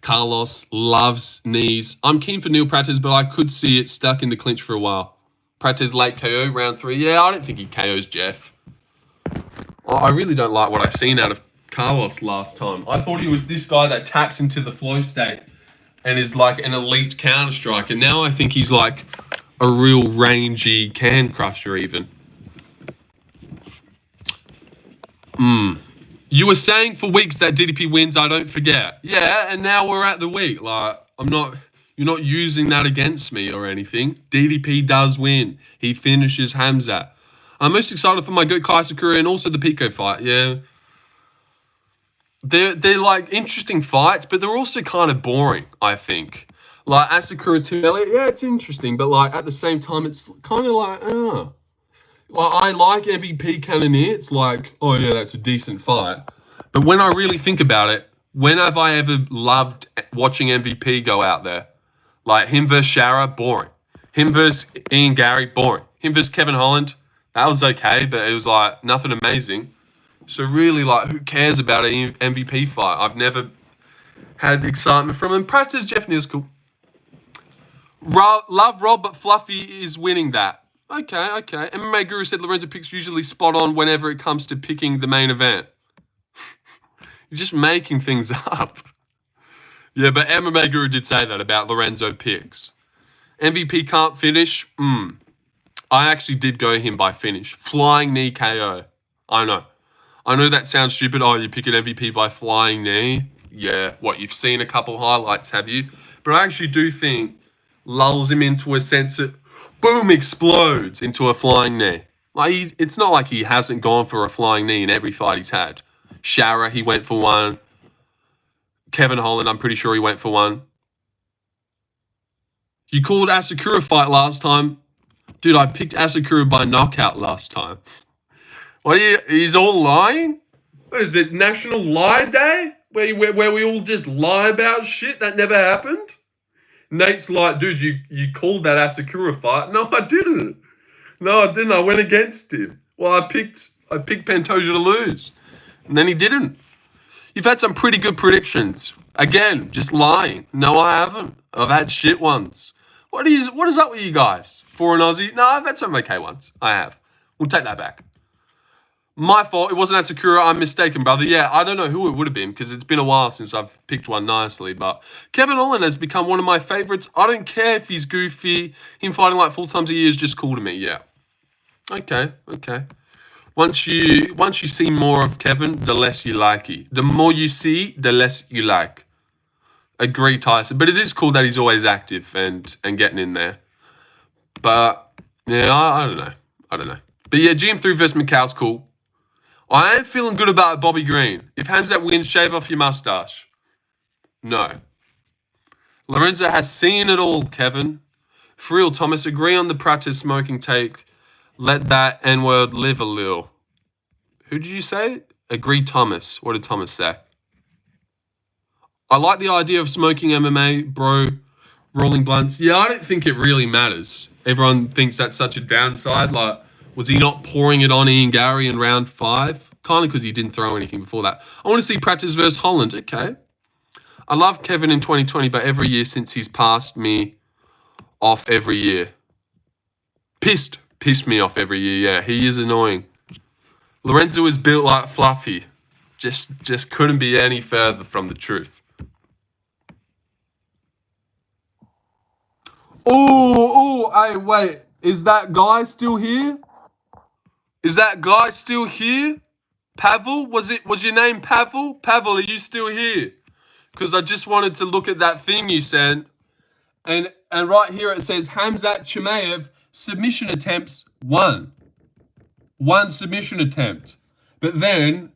Carlos loves knees. I'm keen for Neil Prates, but I could see it stuck in the clinch for a while. Prates late KO, round 3. Yeah, I don't think he KOs Jeff. I really don't like what I've seen out of Carlos last time. I thought he was this guy that taps into the flow state and is like an elite counter striker. Now I think he's like a real rangy can crusher even. You were saying for weeks that DDP wins, I don't forget. Yeah, and now we're at the week. Like, you're not using that against me or anything. DDP does win. He finishes Khamzat. I'm most excited for my Goat Kaiser career and also the Pico fight. Yeah, they're like interesting fights, but they're also kind of boring, I think. Like Asakura Tim Elliott, yeah, it's interesting, but like at the same time, it's kind of like, Well, I like MVP Cannonier. It's like, oh yeah, that's a decent fight. But when I really think about it, when have I ever loved watching MVP go out there? Like him versus Shara, boring. Him versus Ian Gary, boring. Him versus Kevin Holland, that was okay, but it was like nothing amazing. So really, like, who cares about an MVP fight? I've never had excitement from him. Practice Jeff Neal's cool. Love Rob, but Fluffy is winning that. Okay. MMA Guru said Lorenzo picks usually spot on whenever it comes to picking the main event. You're just making things up. Yeah, but MMA Guru did say that about Lorenzo picks. MVP can't finish. I actually did go him by finish. Flying knee KO. I know that sounds stupid. Oh, you pick an MVP by flying knee. Yeah, what, you've seen a couple highlights, have you? But I actually do think lulls him into a sense that, boom, explodes into a flying knee. Like it's not like he hasn't gone for a flying knee in every fight he's had. Shara, he went for one. Kevin Holland, I'm pretty sure he went for one. You called Asakura fight last time. Dude, I picked Asakura by knockout last time. What are you? He's all lying? What is it, National Lie Day? Where we all just lie about shit that never happened? Nate's like, dude, you called that Asakura fight. No, I didn't. I went against him. Well, I picked Pantoja to lose. And then he didn't. You've had some pretty good predictions. Again, just lying. No, I haven't. I've had shit ones. What is up with you guys? For an Aussie? No, I've had some okay ones. I have. We'll take that back. My fault. It wasn't Asakura. I'm mistaken, brother. Yeah, I don't know who it would have been because it's been a while since I've picked one nicely. But Kevin Holland has become one of my favorites. I don't care if he's goofy. Him fighting like 4 times a year is just cool to me. Yeah. Okay. Once you see more of Kevin, the less you like it. The more you see, the less you like. Agree, Tyson. But it is cool that he's always active and getting in there. But yeah, I don't know. But yeah, GM3 versus Macau's cool. I am feeling good about Bobby Green. If Khamzat wins, shave off your mustache. No. Lorenzo has seen it all, Kevin. For real, Thomas, agree on the practice smoking take. Let that N-word live a little. Who did you say? Agree, Thomas. What did Thomas say? I like the idea of smoking MMA, bro. Rolling blunts. Yeah, I don't think it really matters. Everyone thinks that's such a downside. Like, was he not pouring it on Ian Gary in round 5? Kind of because he didn't throw anything before that. I want to see practice versus Holland. Okay. I love Kevin in 2020, but every year since he's passed me off every year. Pissed me off every year. Yeah, he is annoying. Lorenzo is built like Fluffy. Just couldn't be any further from the truth. Hey, wait. Is that guy still here? Pavel? Was your name Pavel? Pavel, are you still here? Because I just wanted to look at that thing you sent. And right here it says Khamzat Chimaev, submission attempts 1. 1 submission attempt. But then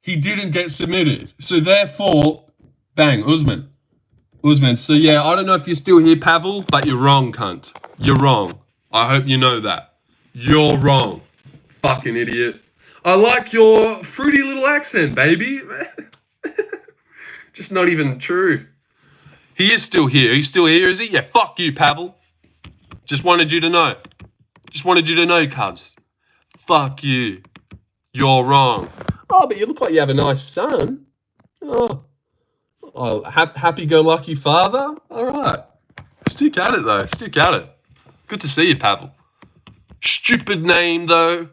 he didn't get submitted. So therefore, bang, Usman. So yeah, I don't know if you're still here, Pavel, but you're wrong, cunt. You're wrong. I hope you know that. You're wrong. Fucking idiot. I like your fruity little accent, baby. Just not even true. He is still here. He's still here, is he? Yeah, fuck you, Pavel. Just wanted you to know. Cuz. Fuck you. You're wrong. Oh, but you look like you have a nice son. Oh, happy-go-lucky father? All right. Stick at it, though. Good to see you, Pavel. Stupid name, though.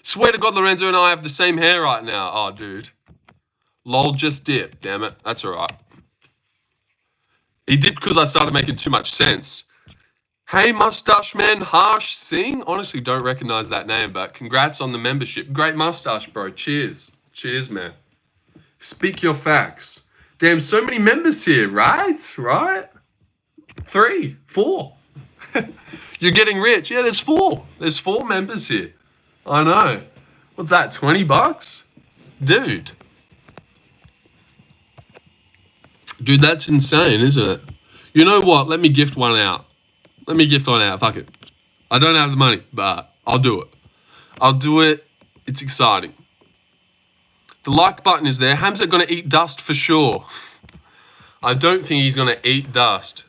Swear to God, Lorenzo and I have the same hair right now. Oh, dude. Lol just dipped. Damn it. That's all right. He dipped because I started making too much sense. Hey, Mustache Man Harsh Singh. Honestly, don't recognize that name, but congrats on the membership. Great mustache, bro. Cheers, man. Speak your facts. Damn, so many members here, right? 3, 4. You're getting rich. Yeah, there's 4. There's 4 members here. I know. What's that, $20? Dude. Dude, that's insane, isn't it? You know what? Let me gift one out. Fuck it. I don't have the money, but I'll do it. It's exciting. The like button is there. Khamzat going to eat dust for sure. I don't think he's going to eat dust.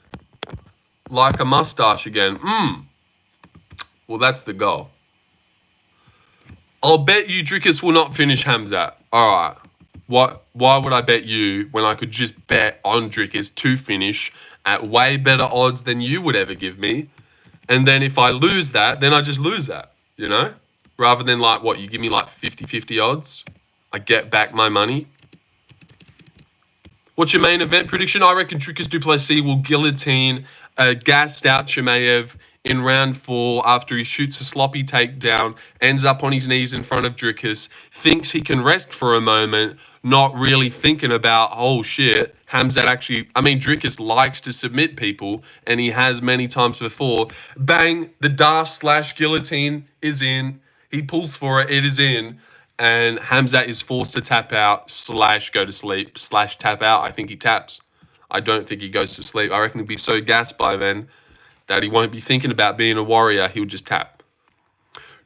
Like a mustache again. Well, that's the goal. I'll bet you Dricus will not finish Khamzat. All right. Why would I bet you when I could just bet on Dricus to finish at way better odds than you would ever give me? And then if I lose that, then I just lose that, you know? Rather than like, what, you give me like 50-50 odds? I get back my money. What's your main event prediction? I reckon Dricus du Plessis will guillotine a gassed out Chimaev in round 4 after he shoots a sloppy takedown, ends up on his knees in front of Dricus, thinks he can rest for a moment, not really thinking about, oh shit, Khamzat actually, Dricus likes to submit people, and he has many times before. Bang, the dash/guillotine is in. He pulls for it, it is in. And Khamzat is forced to tap out / go to sleep / tap out. I think he taps. I don't think he goes to sleep. I reckon he'll be so gassed by then that he won't be thinking about being a warrior. He'll just tap.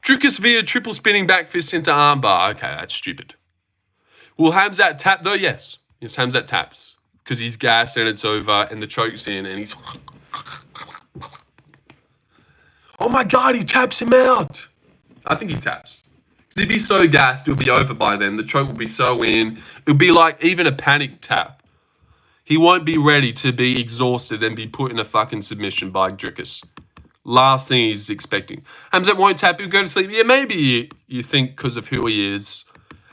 Dricus via triple spinning back fist into armbar. Okay, that's stupid. Will Khamzat tap though? Yes. Yes, Khamzat taps. Because he's gassed and it's over and the choke's in and he's... Oh my God, he taps him out. I think he taps. He'd be so gassed, it'll be over by then. The choke will be so in. It'll be like even a panic tap. He won't be ready to be exhausted and be put in a fucking submission by Dricus. Last thing he's expecting. Khamzat won't tap, he'll go to sleep. Yeah, maybe you think because of who he is.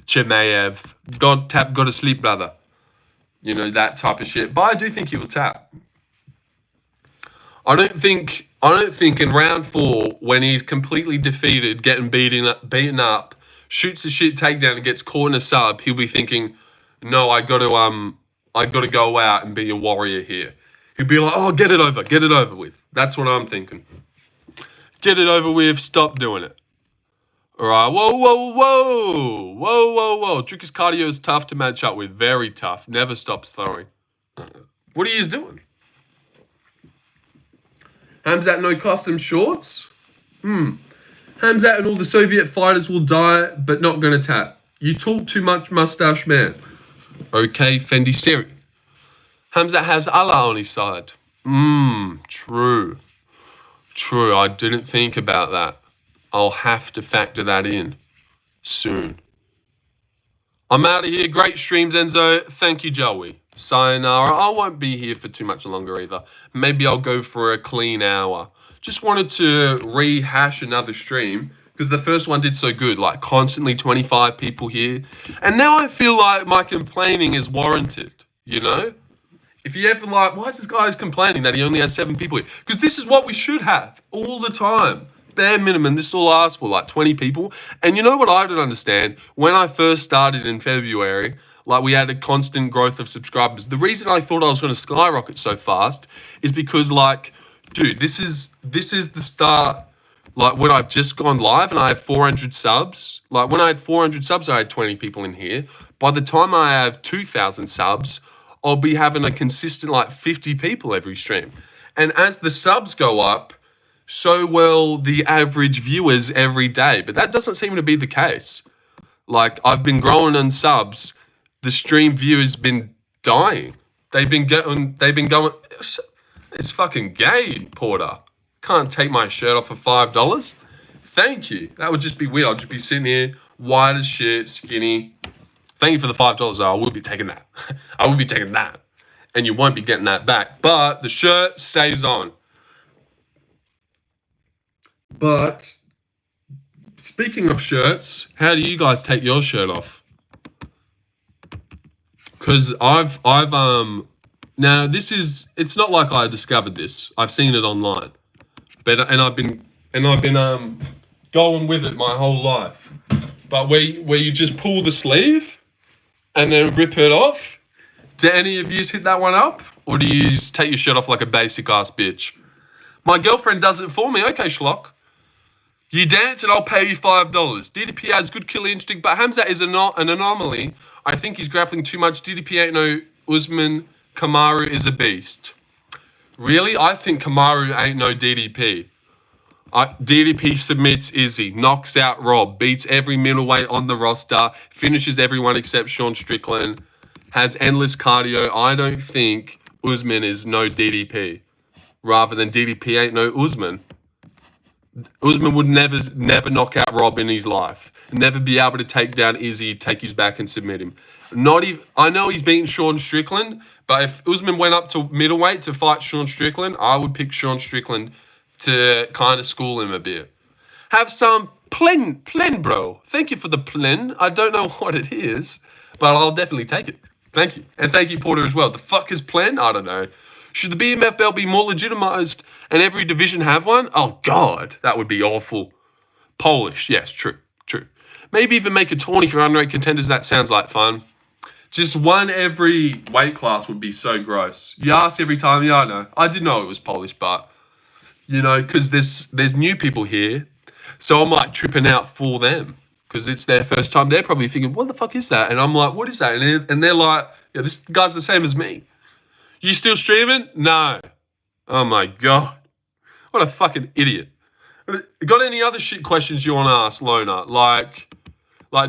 Chimaev. God tap, go to sleep, brother. You know, that type of shit. But I do think he will tap. I don't think in round 4, when he's completely defeated, getting beaten up, shoots the shit takedown and gets caught in a sub, he'll be thinking, no, I got to go out and be a warrior here. He'll be like, oh, get it over with. That's what I'm thinking. Get it over with, stop doing it. All right, whoa. Dricus cardio is tough to match up with, very tough, never stops throwing. What are you doing? Khamzat no custom shorts? Khamzat and all the Soviet fighters will die, but not gonna tap. You talk too much, mustache man. Okay, Fendi Siri. Khamzat has Allah on his side. True. I didn't think about that. I'll have to factor that in soon. I'm out of here. Great streams, Enzo. Thank you, Joey. Sayonara. I won't be here for too much longer either. Maybe I'll go for a clean hour. Just wanted to rehash another stream because the first one did so good, like constantly 25 people here. And now I feel like my complaining is warranted, you know? If you ever like, why is this guy complaining that he only has 7 people here? Because this is what we should have all the time. Bare minimum, this is all I asked for, like 20 people. And you know what I don't understand? When I first started in February, like we had a constant growth of subscribers. The reason I thought I was going to skyrocket so fast is because, like, dude, this is the start. Like when I've just gone live and I have 400 subs. Like when I had 400 subs, I had 20 people in here. By the time I have 2,000 subs, I'll be having a consistent like 50 people every stream. And as the subs go up, so will the average viewers every day. But that doesn't seem to be the case. Like I've been growing on subs. The stream viewers been dying. They've been going, it's fucking gay, Porter. Can't take my shirt off for $5. Thank you. That would just be weird. I'll just be sitting here, white as shit, skinny. Thank you for the $5, though. I will be taking that. I will be taking that. And you won't be getting that back. But the shirt stays on. But speaking of shirts, how do you guys take your shirt off? Because I've now it's not like I discovered this. I've seen it online, but I've been going with it my whole life. But where you just pull the sleeve and then rip it off. Do any of you hit that one up, or do you just take your shirt off like a basic ass bitch? My girlfriend does it for me. Okay, schlock. You dance and I'll pay you $5. DDP has good killer instinct, but Khamzat is an anomaly. I think he's grappling too much. DDP ain't no Usman Kamaru is a beast. Really? I think Kamaru ain't no DDP. DDP submits Izzy, knocks out Rob, beats every middleweight on the roster, finishes everyone except Sean Strickland, has endless cardio. I don't think Usman is no DDP. Rather than DDP ain't no Usman. Usman would never knock out Rob in his life. Never be able to take down Izzy, take his back and submit him. Not even. I know he's beaten Sean Strickland, but if Usman went up to middleweight to fight Sean Strickland, I would pick Sean Strickland to kind of school him a bit. Have some plen, bro. Thank you for the plen. I don't know what it is, but I'll definitely take it. Thank you. And thank you, Porter, as well. The fuck is plen? I don't know. Should the BMF belt be more legitimized and every division have one? Oh, God, that would be awful. Polish, yes, true. Maybe even make a tourney for underweight contenders. That sounds like fun. Just one every weight class would be so gross. You ask every time, yeah, I know. I did know it was Polish, but, you know, because there's new people here, so I'm like tripping out for them because it's their first time. They're probably thinking, what the fuck is that? And I'm like, what is that? And they're like, yeah, this guy's the same as me. You still streaming? No. Oh my God. What a fucking idiot. Got any other shit questions you want to ask, Lona? Like,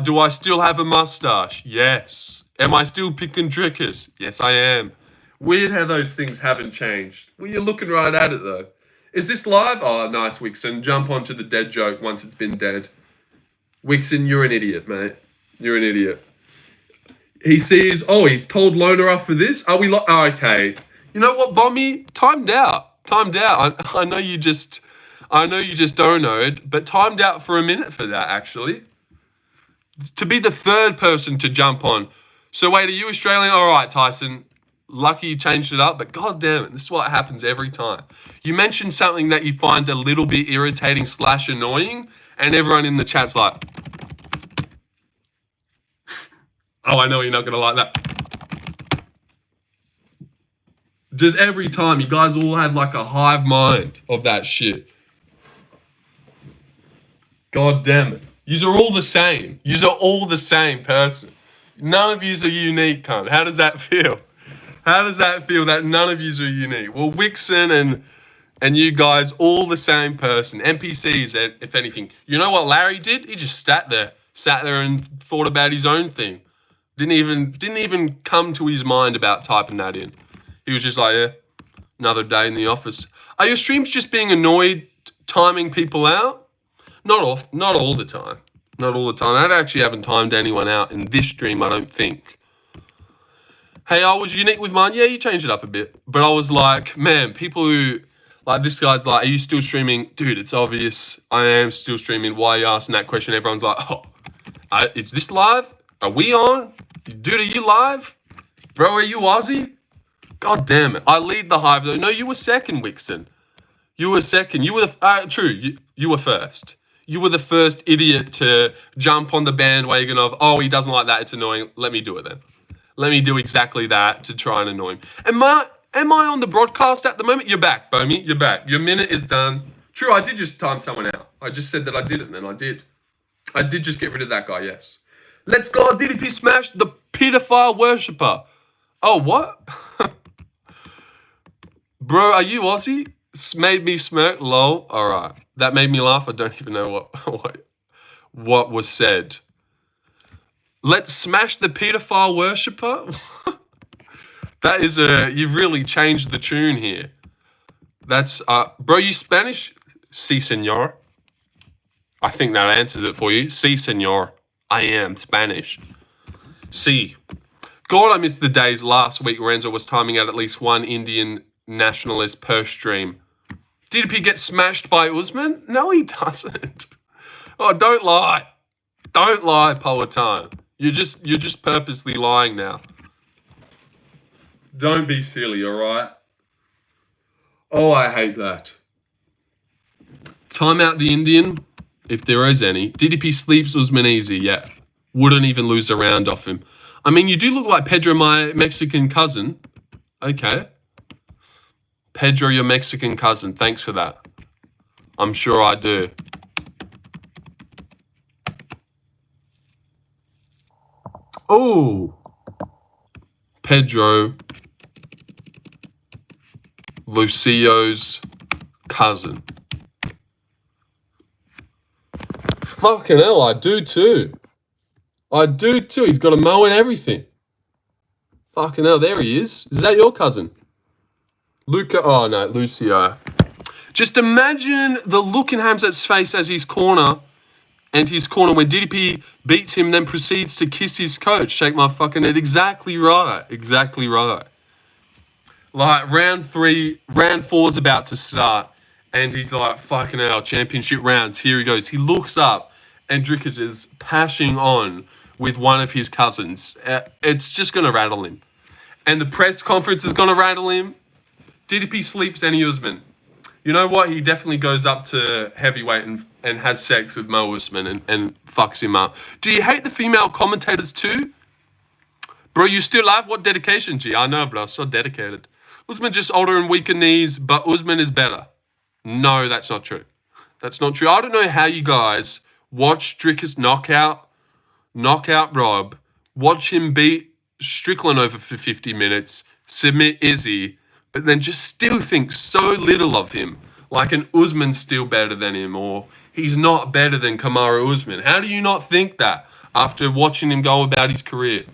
do I still have a mustache? Yes. Am I still picking Dricus? Yes, I am. Weird how those things haven't changed. Well, you're looking right at it, though. Is this live? Oh, nice, Wixon. Jump onto the dead joke once it's been dead. Wixon, you're an idiot, mate. You're an idiot. He sees, he's told Lona off for this? Are we okay. You know what, Bommy? Timed out. I know you just don't know it, but timed out for a minute for that, actually. To be the third person to jump on. So wait, are you Australian? All right, Tyson. Lucky you changed it up, but god damn it, this is what happens every time. You mentioned something that you find a little bit irritating / annoying, and everyone in the chat's like, oh, I know you're not going to like that. Just every time, you guys all have like a hive mind of that shit. God damn it. Yous are all the same. Yous are all the same person. None of yous are unique, cunt. How does that feel? How does that feel that none of yous are unique? Well, Wixon and you guys, all the same person. NPCs, if anything. You know what Larry did? He just sat there and thought about his own thing. Didn't even come to his mind about typing that in. He was just like, yeah, another day in the office. Are your streams just being annoyed timing people out? Not all the time. Not all the time. I actually haven't timed anyone out in this stream, I don't think. Hey, I was unique with mine. Yeah, you changed it up a bit. But I was like, man, people who, like this guy's like, are you still streaming? Dude, it's obvious. I am still streaming. Why are you asking that question? Everyone's like, is this live? Are we on? Dude, are you live? Bro, are you Aussie? God damn it. I lead the hive though. No, you were second, Wixon. You were second. You were true. You were first. You were the first idiot to jump on the bandwagon of, he doesn't like that, it's annoying. Let me do it then. Let me do exactly that to try and annoy him. Am I on the broadcast at the moment? You're back, Bomey. You're back. Your minute is done. True, I did just time someone out. I just said that I did it, and then I did. I did just get rid of that guy, yes. Let's go, DDP smash the pedophile worshipper. Oh, what? Bro, are you Aussie? Made me smirk, lol. All right. That made me laugh. I don't even know what was said. Let's smash the pedophile worshipper? That is you've really changed the tune here. That's, bro, you Spanish? Si, senor. I think that answers it for you. Si, senor. I am Spanish. Si. God, I missed the days last week where Enzo was timing out at least one Indian nationalist per stream. DDP get smashed by Usman? No, he doesn't. Oh, don't lie. Don't lie, Powhatan. You're just purposely lying now. Don't be silly, all right? Oh, I hate that. Time out the Indian, if there is any. DDP sleeps Usman easy, yeah. Wouldn't even lose a round off him. I mean, you do look like Pedro, my Mexican cousin. Okay. Pedro, your Mexican cousin. Thanks for that. I'm sure I do. Oh. Pedro. Lucio's cousin. Fucking hell, I do too. He's got a mow and everything. Fucking hell, there he is. Is that your cousin? Luca? Oh no, Lucio. Just imagine the look in Khamzat's face as his corner when DDP beats him, then proceeds to kiss his coach. Shake my fucking head. Exactly right. Like round 4's about to start, and he's like, fucking hell, championship rounds. Here he goes. He looks up, and Dricus is pashing on with one of his cousins. It's just gonna rattle him, and the press conference is gonna rattle him. DDP sleeps any Usman. You know what? He definitely goes up to heavyweight and has sex with Mo Usman and fucks him up. Do you hate the female commentators too? Bro, you still have? What dedication, G? I know, bro. So dedicated. Usman just older and weaker knees, but Usman is better. No, that's not true. I don't know how you guys watch Dricus knockout Rob, watch him beat Strickland over for 50 minutes, submit Izzy, but then just still think so little of him. Like an Usman's still better than him, or he's not better than Kamaru Usman. How do you not think that after watching him go about his career?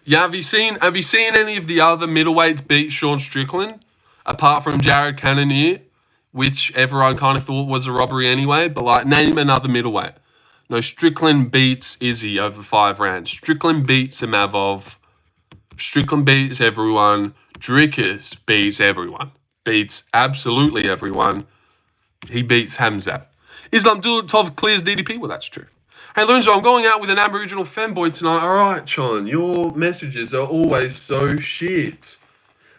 Yeah, have you seen any of the other middleweights beat Sean Strickland? Apart from Jared Cannonier, which everyone kind of thought was a robbery anyway, but like name another middleweight. No, Strickland beats Izzy over 5 rounds. Strickland beats Imavov. Strickland beats everyone. Dricus beats everyone. Beats absolutely everyone. He beats Khamzat. Islam Dulatov clears DDP. Well, that's true. Hey, Lorenzo, I'm going out with an Aboriginal femboy tonight. All right, Chon, your messages are always so shit.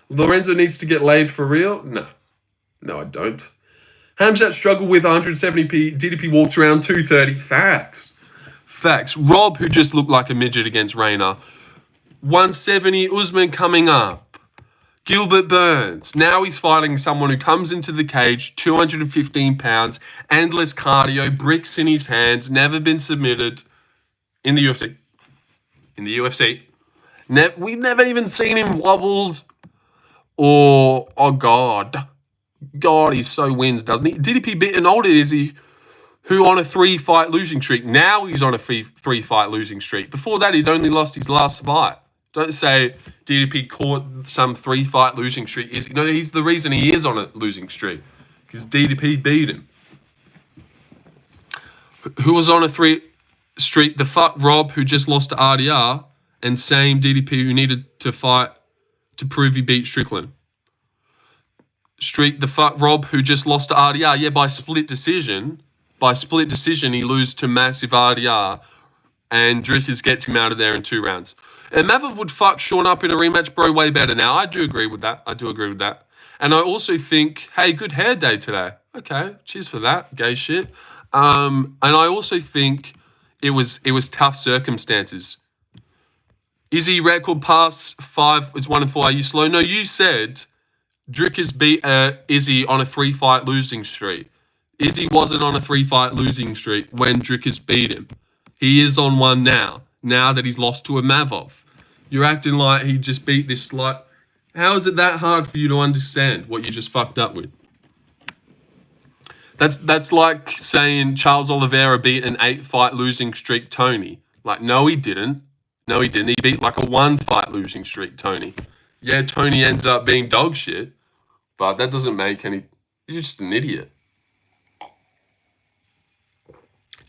Lorenzo needs to get laid for real? No, I don't. Khamzat struggled with 170p. DDP walks around 230. Facts. Rob, who just looked like a midget against Rayner. 170. Usman coming up. Gilbert Burns. Now he's fighting someone who comes into the cage, 215 pounds, endless cardio, bricks in his hands, never been submitted in the UFC. We've never even seen him wobbled or, oh God, he so wins, doesn't he? DDP beat an older Izzy who on a 3-fight losing streak. Now he's on a 3-fight losing streak. Before that, he'd only lost his last fight. Don't say DDP caught some 3-fight losing streak. He's the reason he is on a losing streak. Because DDP beat him. Who was on a 3 streak? The fuck Rob, who just lost to RDR, and same DDP who needed to fight to prove he beat Strickland. The fuck Rob, who just lost to RDR. Yeah, by split decision. He loses to massive RDR, and Dricus gets him out of there in 2 rounds. And Mavov would fuck Sean up in a rematch, bro, way better now. I do agree with that. And I also think, hey, good hair day today. Okay, cheers for that, gay shit. And I also think it was tough circumstances. Izzy record pass 5 is 1-4. Are you slow? No, you said Dricus beat Izzy on a 3-fight losing streak. Izzy wasn't on a 3-fight losing streak when Dricus beat him. He is on one now that he's lost to a Mavov. You're acting like he just beat this slut. How is it that hard for you to understand what you just fucked up with? That's like saying Charles Oliveira beat an 8-fight losing streak Tony. Like, no, he didn't. He beat like a 1-fight losing streak Tony. Yeah, Tony ended up being dog shit, but that doesn't make any... You're just an idiot.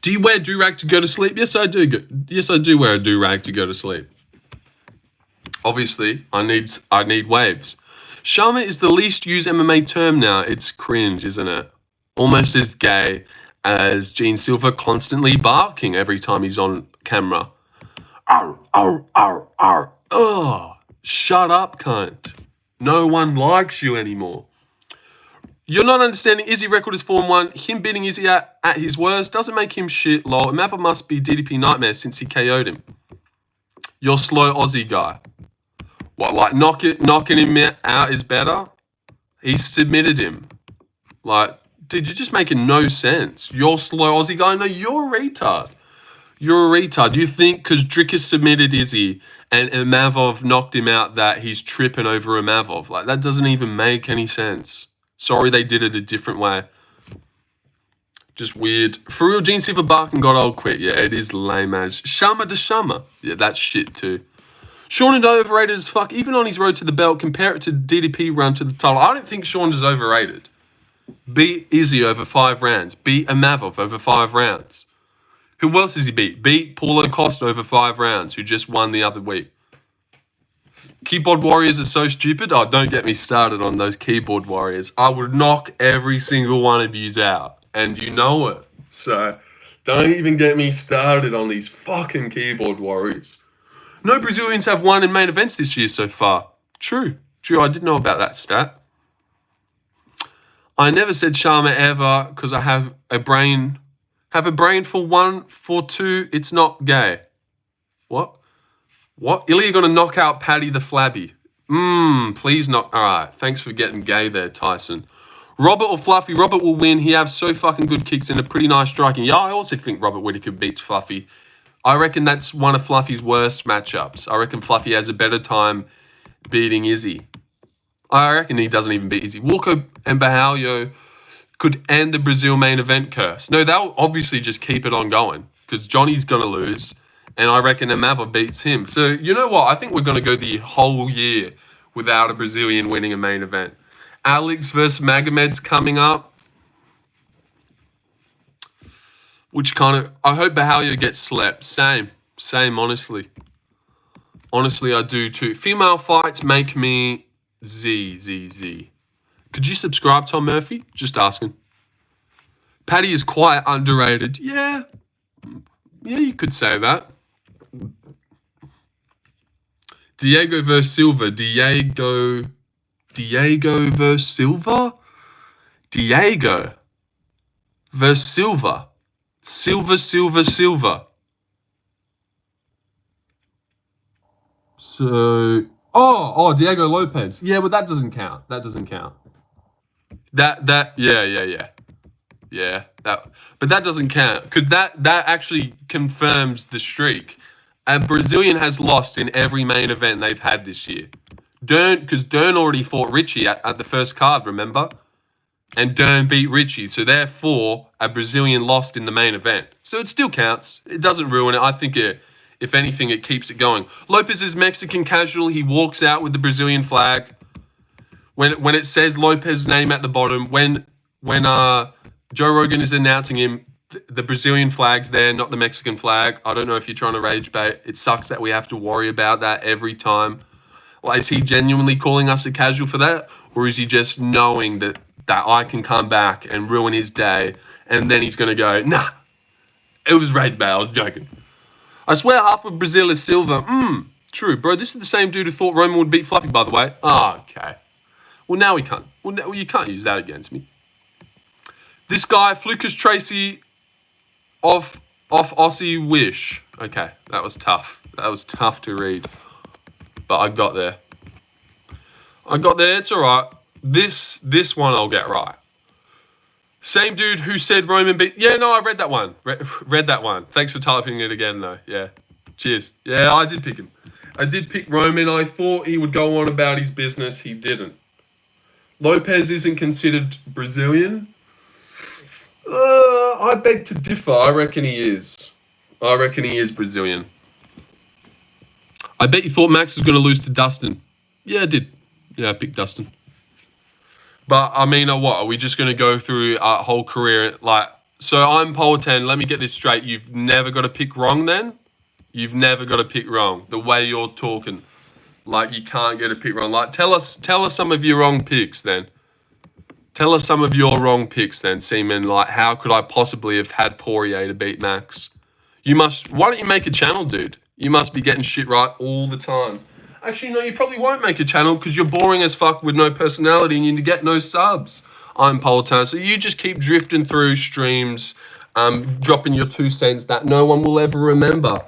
Do you wear do-rag to go to sleep? Yes, I do. Yes, I do wear a do-rag to go to sleep. Obviously, I need waves. Sharma is the least used MMA term now. It's cringe, isn't it? Almost as gay as Gene Silver constantly barking every time he's on camera. Arr, arr, arr, arr. Ugh. Shut up, cunt. No one likes you anymore. You're not understanding. Izzy record is 4-1. Him beating Izzy at his worst doesn't make him shit, lol. Mava must be DDP nightmare since he KO'd him. You're slow Aussie guy. What, like knocking him out is better? He submitted him. Like, dude, you're just making no sense. You're slow Aussie guy? No, you're a retard. You're a retard. You think because Dricus submitted Izzy and Imavov knocked him out that he's tripping over Imavov. Like, that doesn't even make any sense. Sorry they did it a different way. Just weird. For real, Gene Silver Barkin got old quit. Yeah, it is lame as. Shama to Shama. Yeah, that's shit too. Sean is overrated as fuck. Even on his road to the belt, compare it to DDP run to the title. I don't think Sean is overrated. Beat Izzy over 5 rounds. Beat Imavov over 5 rounds. Who else has he beat? Beat Paulo Costa over 5 rounds, who just won the other week. Keyboard warriors are so stupid. Oh, don't get me started on those keyboard warriors. I would knock every single one of yous out. And you know it. So, don't even get me started on these fucking keyboard warriors. No Brazilians have won in main events this year so far. True. I did know about that stat. I never said Sharma ever because I have a brain for 1, for 2, it's not gay. What? Ilya gonna knock out Paddy the Flabby. Please not. Alright, thanks for getting gay there, Tyson. Robert or Fluffy? Robert will win. He has so fucking good kicks and a pretty nice striking. Yeah, I also think Robert Whittaker beats Fluffy. I reckon that's one of Fluffy's worst matchups. I reckon Fluffy has a better time beating Izzy. I reckon he doesn't even beat Izzy. Walker and Bahalio could end the Brazil main event curse. No, they'll obviously just keep it on going because Johnny's going to lose, and I reckon Imavov beats him. So, you know what? I think we're going to go the whole year without a Brazilian winning a main event. Alex versus Magomed's coming up. Which kind of... I hope Bahalio gets slept. Same, honestly. Honestly, I do too. Female fights make me Z. Could you subscribe, Tom Murphy? Just asking. Paddy is quite underrated. Yeah, you could say that. Diego versus Silva. Diego versus Silva? Diego versus Silva. Silva. So... Oh, Diego Lopez. Yeah, but that doesn't count. Yeah. But that doesn't count because that actually confirms the streak. A Brazilian has lost in every main event they've had this year. Because Dern already fought Richie at the first card, remember? And Dern beat Richie, so therefore a Brazilian lost in the main event. So it still counts. It doesn't ruin it. I think if anything, it keeps it going. Lopez is Mexican casual. He walks out with the Brazilian flag. When it says Lopez's name at the bottom, when Joe Rogan is announcing him, the Brazilian flag's there, not the Mexican flag. I don't know if you're trying to rage bait. It sucks that we have to worry about that every time. Like, is he genuinely calling us a casual for that? Or is he just knowing that I can come back and ruin his day, and then he's going to go, nah, it was rage bait, I was joking. I swear half of Brazil is Silva. True, bro. This is the same dude who thought Roman would beat Fluffy, by the way. Oh, okay. Well, now we can't. Well, you can't use that against me. This guy, Flukas Tracy off Aussie Wish. Okay, that was tough. That was tough to read. But I got there. It's all right. This one I'll get right. Same dude who said Roman beat... Yeah, no, I read that one. Read that one. Thanks for typing it again, though. Yeah. Cheers. Yeah, I did pick him. I did pick Roman. I thought he would go on about his business. He didn't. Lopez isn't considered Brazilian. I beg to differ. I reckon he is. Brazilian. I bet you thought Max was going to lose to Dustin. Yeah, I did. Yeah, I picked Dustin. But, I mean, what? Are we just going to go through our whole career? So I'm Polten. Let me get this straight. You've never got to pick wrong then? You've never got to pick wrong. The way you're talking. You can't get a pick wrong. Tell us some of your wrong picks then. Seaman. How could I possibly have had Poirier to beat Max? Why don't you make a channel, dude? You must be getting shit right all the time. Actually, no, you probably won't make a channel because you're boring as fuck with no personality and you get no subs. I'm Poltan. So you just keep drifting through streams, dropping your 2 cents that no one will ever remember.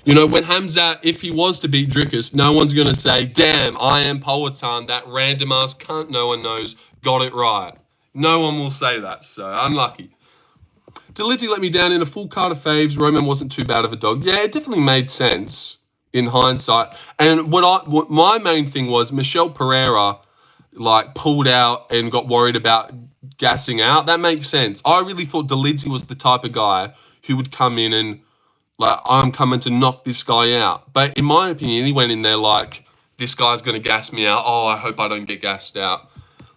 When Khamzat, if he was to beat Dricus, no one's going to say, damn, I am Poltan, that random ass cunt no one knows, got it right. No one will say that, so unlucky. Delizzi let me down in a full card of faves. Roman wasn't too bad of a dog. Yeah, it definitely made sense in hindsight. And what my main thing was Michelle Pereira like pulled out and got worried about gassing out. That makes sense. I really thought Delizzi was the type of guy who would come in and like, I'm coming to knock this guy out. But in my opinion, he went in there like, this guy's going to gas me out. Oh, I hope I don't get gassed out.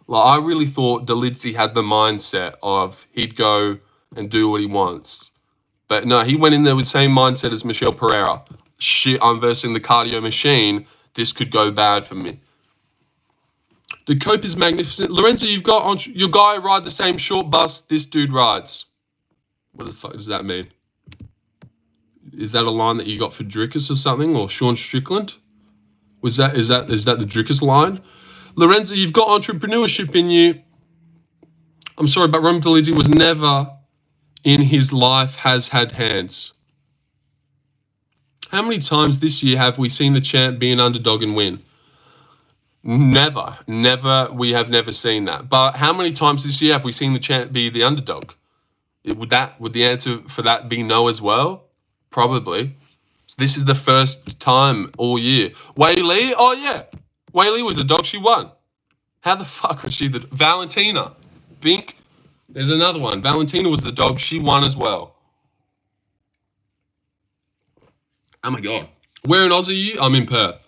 Like, I really thought Delizzi had the mindset of he'd go and do what he wants. But no, he went in there with the same mindset as Michelle Pereira. Shit, I'm versing the cardio machine. This could go bad for me. The cope is magnificent. Lorenzo, you've got your guy ride the same short bus this dude rides. What the fuck does that mean? Is that a line that you got for Dricus or something? Or Sean Strickland? Is that the Dricus line? Lorenzo, you've got entrepreneurship in you. I'm sorry, but Roman Delizzi was never in his life has had hands. How many times this year have we seen the champ be an underdog and win? Never. We have never seen that. But how many times this year have we seen the champ be the underdog? Would the answer for that be no as well? Probably. So this is the first time all year. Wei Li? Oh, yeah. Wei Li was the dog. She won. How the fuck was she the... Valentina. Bink. There's another one. Valentina was the dog. She won as well. Oh, my God. Where in Oz are you? I'm in Perth.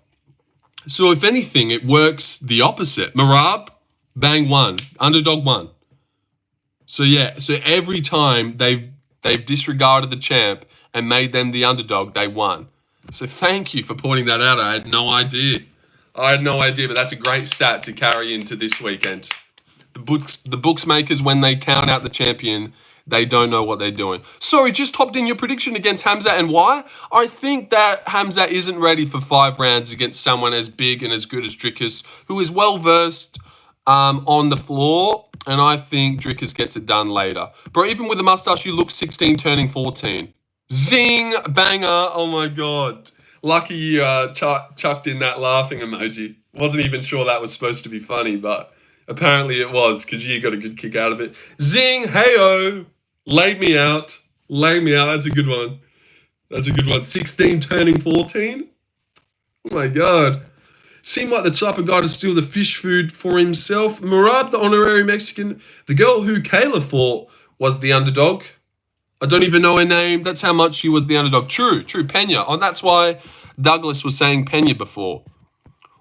So, if anything, it works the opposite. Marab, bang, won. Underdog won. So, yeah. So, every time they've disregarded the champ and made them the underdog, they won. So thank you for pointing that out. I had no idea, but that's a great stat to carry into this weekend. The booksmakers, when they count out the champion, they don't know what they're doing. Sorry, just hopped in your prediction against Khamzat, and why? I think that Khamzat isn't ready for 5 rounds against someone as big and as good as Dricus, who is well-versed on the floor, and I think Dricus gets it done later. Bro, even with the mustache, you look 16 turning 14. Zing! Banger! Oh my God. Lucky you chucked in that laughing emoji. Wasn't even sure that was supposed to be funny, but apparently it was, because you got a good kick out of it. Zing! Hey-oh! Laid me out. That's a good one. 16 turning 14? Oh my God. Seemed like the type of guy to steal the fish food for himself. Marab, the honorary Mexican. The girl who Kayla fought was the underdog. I don't even know her name. That's how much she was the underdog. True, Pena. Oh, that's why Douglas was saying Pena before.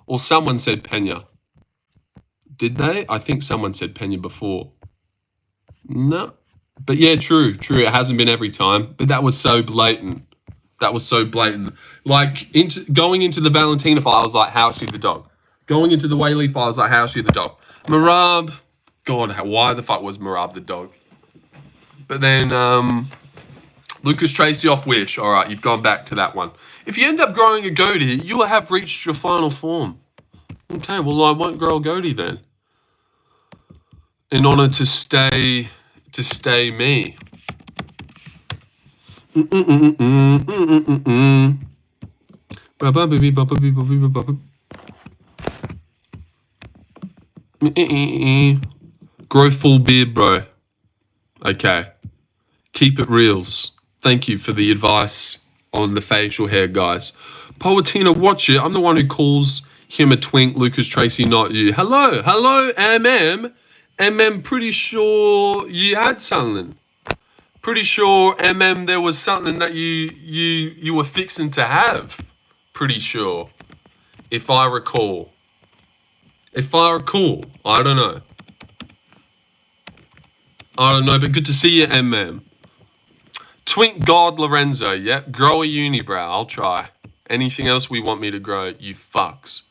Or someone said Pena. Did they? I think someone said Pena before. No. But yeah, true. It hasn't been every time. But that was so blatant. Like, going into the Valentina fight, I was like, how is she the dog? Going into the Wei Li fight, I was like, how is she the dog? Marab. God, why the fuck was Marab the dog? But then, Lucas Tracy off Wish. All right, you've gone back to that one. If you end up growing a goatee, you will have reached your final form. Okay, well, I won't grow a goatee then. In order to stay me. Grow full beard, bro. Okay. Keep it reals. Thank you for the advice on the facial hair, guys. Poetina, watch it. I'm the one who calls him a twink. Lucas Tracy, not you. Hello, MM. MM, pretty sure you had something. Pretty sure, MM, there was something that you were fixing to have. Pretty sure. If I recall. I don't know. But good to see you, MM. Twink God Lorenzo, yep. Grow a unibrow, I'll try. Anything else we want me to grow, you fucks.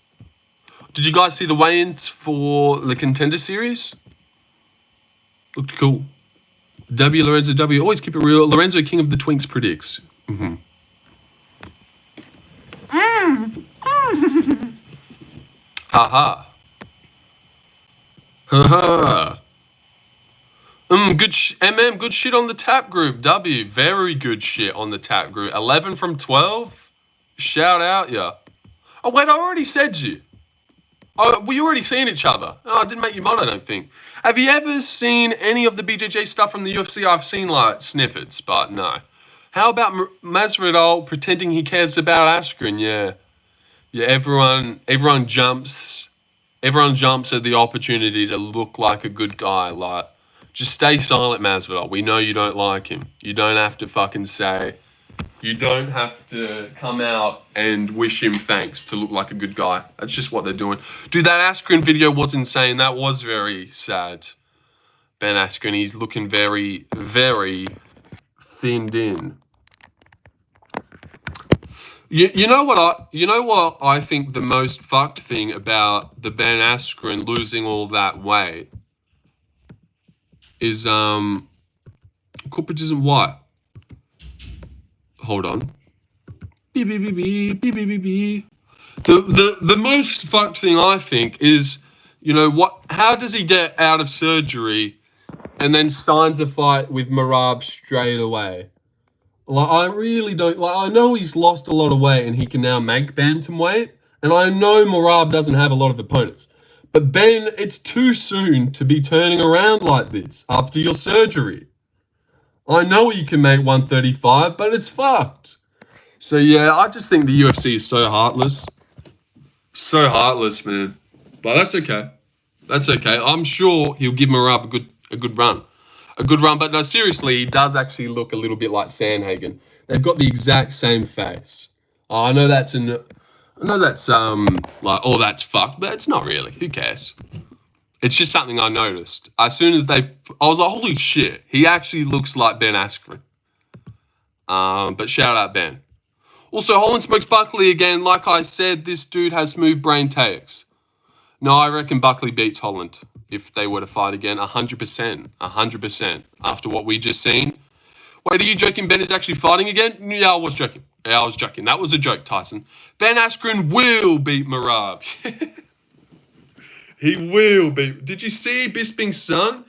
Did you guys see the weigh-ins for the Contender Series? Looked cool. W Lorenzo W, always keep it real. Lorenzo, king of the twinks, predicts. Haha. Haha. Good MM, good shit on the tap group. W, very good shit on the tap group. 11 from 12. Shout out, yeah. Oh, wait, I already said you. Oh, we already seen each other. Oh, it didn't make you mod, I don't think. Have you ever seen any of the BJJ stuff from the UFC? I've seen like snippets, but no. How about Masvidal pretending he cares about Askren? Yeah. Yeah, everyone jumps at the opportunity to look like a good guy. Like, just stay silent, Masvidal. We know you don't like him. You don't have to fucking say. You don't have to come out and wish him thanks to look like a good guy. That's just what they're doing. Dude, that Askren video was insane. That was very sad. Ben Askren, he's looking very, very thinned in. You know what I think the most fucked thing about the Ben Askren losing all that weight is Coopage isn't white. Hold on. Beep, beep, beep, beep, beep, beep, beep, beep. The most fucked thing I think is, how does he get out of surgery and then signs a fight with Merab straight away? Like, I really don't, I know he's lost a lot of weight and he can now make bantamweight, and I know Merab doesn't have a lot of opponents. But Ben, it's too soon to be turning around like this after your surgery. I know you can make 135, but it's fucked. So yeah, I just think the UFC is so heartless. So heartless, man. But that's okay. That's okay. I'm sure he'll give Merab a good run. A good run, but no, seriously, he does actually look a little bit like Sandhagen. They've got the exact same face. I know that's like, oh, that's fucked, but it's not really. Who cares? It's just something I noticed. As soon as I was like, holy shit, he actually looks like Ben Askren. But shout out Ben. Also, Holland smokes Buckley again. Like I said, this dude has smooth brain takes. No, I reckon Buckley beats Holland if they were to fight again. 100%. 100%. After what we just seen. Wait, are you joking Ben is actually fighting again? Yeah, I was joking. Yeah, I was joking. That was a joke, Tyson. Ben Askren will beat Merab. He will beat... Did you see Bisping's son?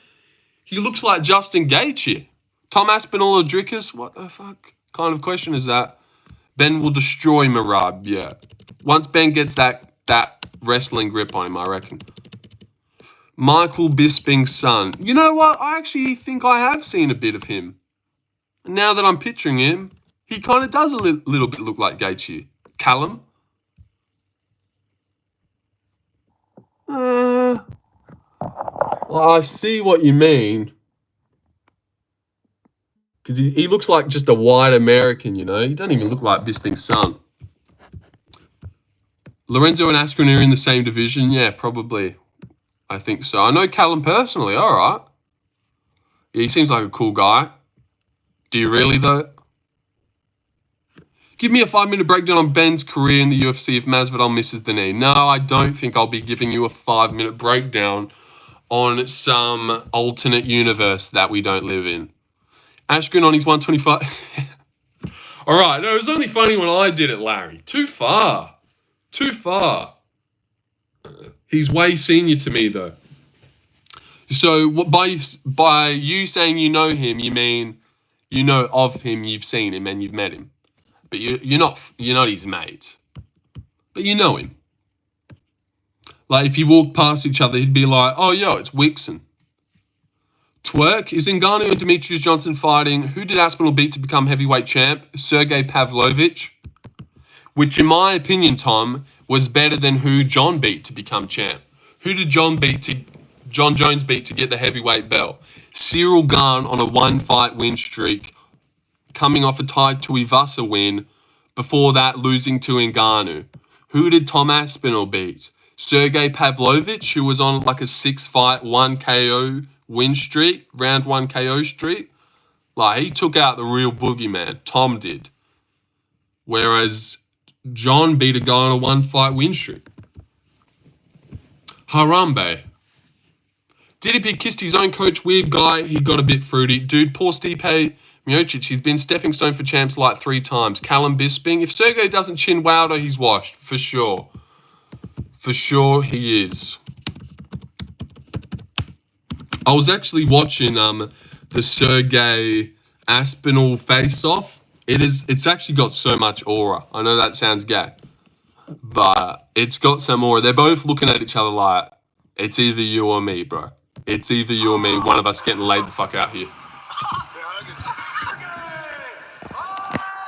He looks like Justin Gaethje. Tom Aspinall or Dricus? What the fuck kind of question is that? Ben will destroy Merab, yeah. Once Ben gets that wrestling grip on him, I reckon. Michael Bisping's son. You know what? I actually think I have seen a bit of him. Now that I'm picturing him, he kind of does a little bit look like Gaethje. Callum? Well, I see what you mean. Because he looks like just a white American, He doesn't even look like Bisping's son. Lorenzo and Askren are in the same division? Yeah, probably. I think so. I know Callum personally. All right. Yeah, he seems like a cool guy. Do you really, though? Give me a 5-minute breakdown on Ben's career in the UFC if Masvidal misses the knee. No, I don't think I'll be giving you a 5-minute breakdown on some alternate universe that we don't live in. Askren on his 125. All right. No, it was only funny when I did it, Larry. Too far. Too far. He's way senior to me, though. So by you saying you know him, you mean you know of him, you've seen him, and you've met him. But you're not his mate. But you know him. Like, if you walk past each other, he'd be like, oh, yo, it's Wixon. Twerk, is Ngannou and Demetrius Johnson fighting? Who did Aspinall beat to become heavyweight champ? Sergey Pavlovich. Which, in my opinion, Tom, was better than who John beat to become champ. Who did John Jones beat to get the heavyweight belt? Cyril Gane on a 1-fight win streak, coming off a Tai Tuivasa win, before that losing to Ngannou. Who did Tom Aspinall beat? Sergey Pavlovich, who was on like a 6-fight 1 KO win streak, round 1 KO streak. Like, he took out the real boogeyman. Tom did. Whereas John beat a guy on a 1-fight win streak. Harambe. DDP kissed his own coach. Weird guy. He got a bit fruity. Dude, poor Stipe Miocic. He's been stepping stone for champs like 3 times. Callum Bisping. If Sergey doesn't chin Wilder, he's washed. For sure. For sure he is. I was actually watching the Sergey Aspinall face-off. It's actually got so much aura. I know that sounds gay. But it's got some more. They're both looking at each other like, it's either you or me, bro. It's either you or me. One of us getting laid the fuck out here.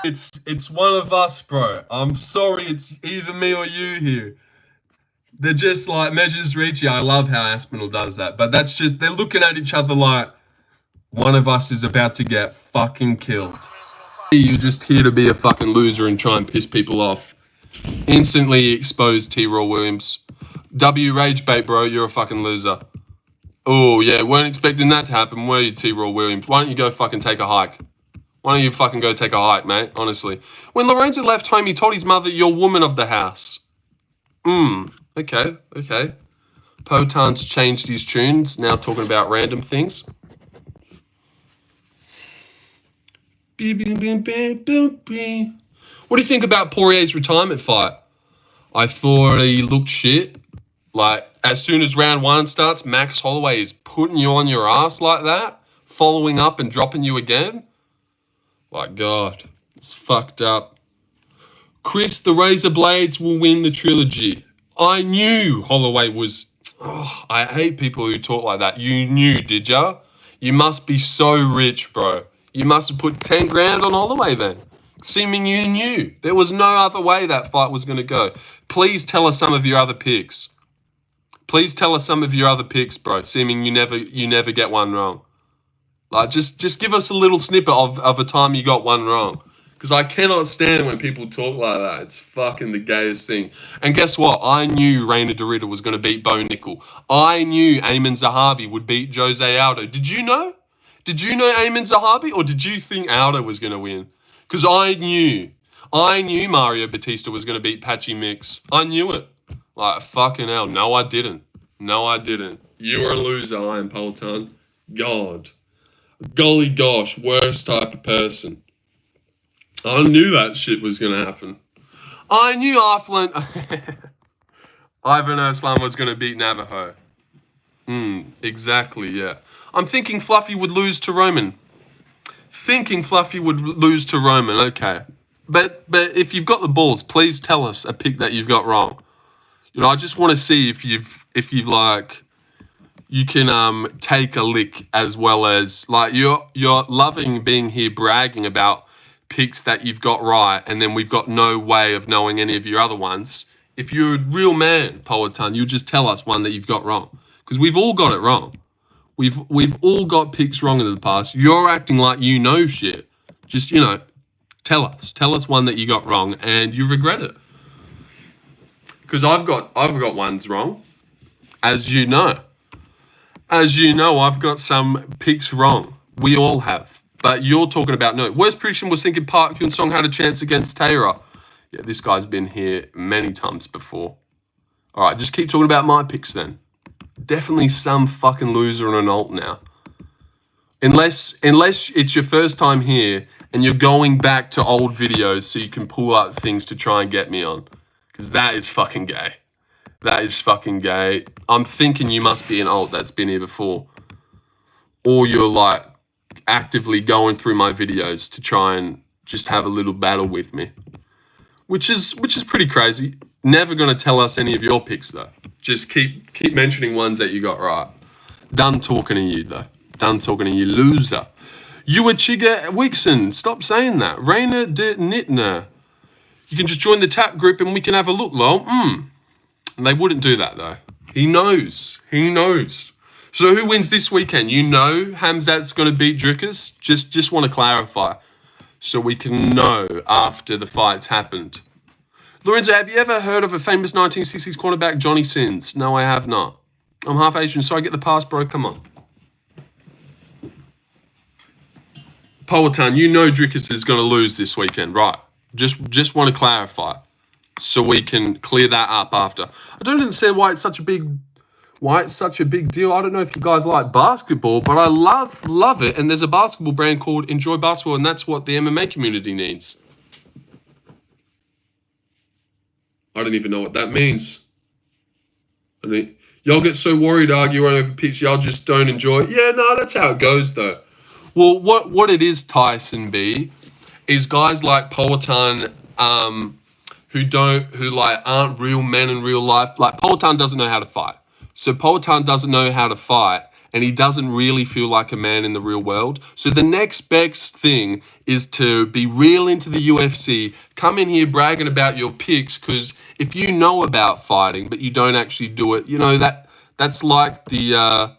It's one of us, bro. I'm sorry, it's either me or you here. They're just like measures reaching. I love how Aspinall does that. But that's just, they're looking at each other like, one of us is about to get fucking killed. You're just here to be a fucking loser and try and piss people off. Instantly exposed T-Raw Williams. W rage bait, bro. You're a fucking loser. Oh, yeah. Weren't expecting that to happen, were you, T-Raw Williams? Why don't you go fucking take a hike? Why don't you fucking go take a hike, mate? Honestly. When Lorenzo left home, he told his mother, you're woman of the house. Okay. Potan's changed his tunes. Now talking about random things. What do you think about Poirier's retirement fight? I thought he looked shit. Like, as soon as round one starts, Max Holloway is putting you on your ass like that, following up and dropping you again. Like, God, it's fucked up. Chris, the Razor Blades will win the trilogy. I knew Holloway was... Oh, I hate people who talk like that. You knew, did ya? You must be so rich, bro. You must have put 10 grand on Holloway then. Seeming you knew. There was no other way that fight was going to go. Please tell us some of your other picks. Please tell us some of your other picks, bro. Seeming you never get one wrong. Like, just give us a little snippet of a time you got one wrong. Because I cannot stand when people talk like that. It's fucking the gayest thing. And guess what? I knew Reina Dorita was going to beat Bo Nickel. I knew Ayman Zahabi would beat Jose Aldo. Did you know? Did you know Ayman Zahabi? Or did you think Aldo was going to win? Because I knew Mario Batista was going to beat Patchy Mix. I knew it. Like, fucking hell. No, I didn't. You are a loser, Iron Polton. God. Golly gosh, worst type of person. I knew that shit was going to happen. I knew Ivan Erslan was going to beat Navajo. Exactly, yeah. I'm thinking Fluffy would lose to Roman. Okay. But if you've got the balls, please tell us a pick that you've got wrong. You know, I just want to see if you've like, you can take a lick as well as, like, you're loving being here bragging about picks that you've got right, and then we've got no way of knowing any of your other ones. If you're a real man, Poetan, you just tell us one that you've got wrong. Because we've all got it wrong. We've all got picks wrong in the past. You're acting like you know shit. Just, you know, tell us one that you got wrong and you regret it. Because I've got ones wrong. As you know, I've got some picks wrong. We all have. But you're talking about no. Worst prediction was thinking Park Hyun-sung had a chance against Taylor. Yeah, this guy's been here many times before. All right, just keep talking about my picks then. Definitely some fucking loser and an alt now. Unless it's your first time here and you're going back to old videos so you can pull up things to try and get me on. Because that is fucking gay. I'm thinking you must be an alt that's been here before. Or you're like actively going through my videos to try and just have a little battle with me. Which is pretty crazy. Never going to tell us any of your picks, though. Just keep mentioning ones that you got right. Done talking to you, though. Done talking to you, loser. You a Chigga Wixon. Stop saying that. Rainer de Nittner. You can just join the tap group and we can have a look, lol. And they wouldn't do that, though. He knows. So who wins this weekend? You know Khamzat's going to beat Dricus? Just want to clarify. So we can know after the fight's happened. Lorenzo, have you ever heard of a famous 1960s cornerback, Johnny Sins? No, I have not. I'm half Asian, so I get the pass, bro. Come on. Poetan, you know Dricus is going to lose this weekend, right? Just want to clarify so we can clear that up after. I don't understand why it's such a big deal. I don't know if you guys like basketball, but I love it. And there's a basketball brand called Enjoy Basketball, and that's what the MMA community needs. I don't even know what that means. I mean, y'all get so worried arguing over picks, y'all just don't enjoy it. Yeah, no, that's how it goes, though. Well, what it is, Tyson B, is guys like Poetan like aren't real men in real life. Like Poltan doesn't know how to fight. So Poltan doesn't know how to fight, and he doesn't really feel like a man in the real world. So the next best thing is to be real into the UFC, come in here bragging about your picks, because if you know about fighting but you don't actually do it, you know that's like the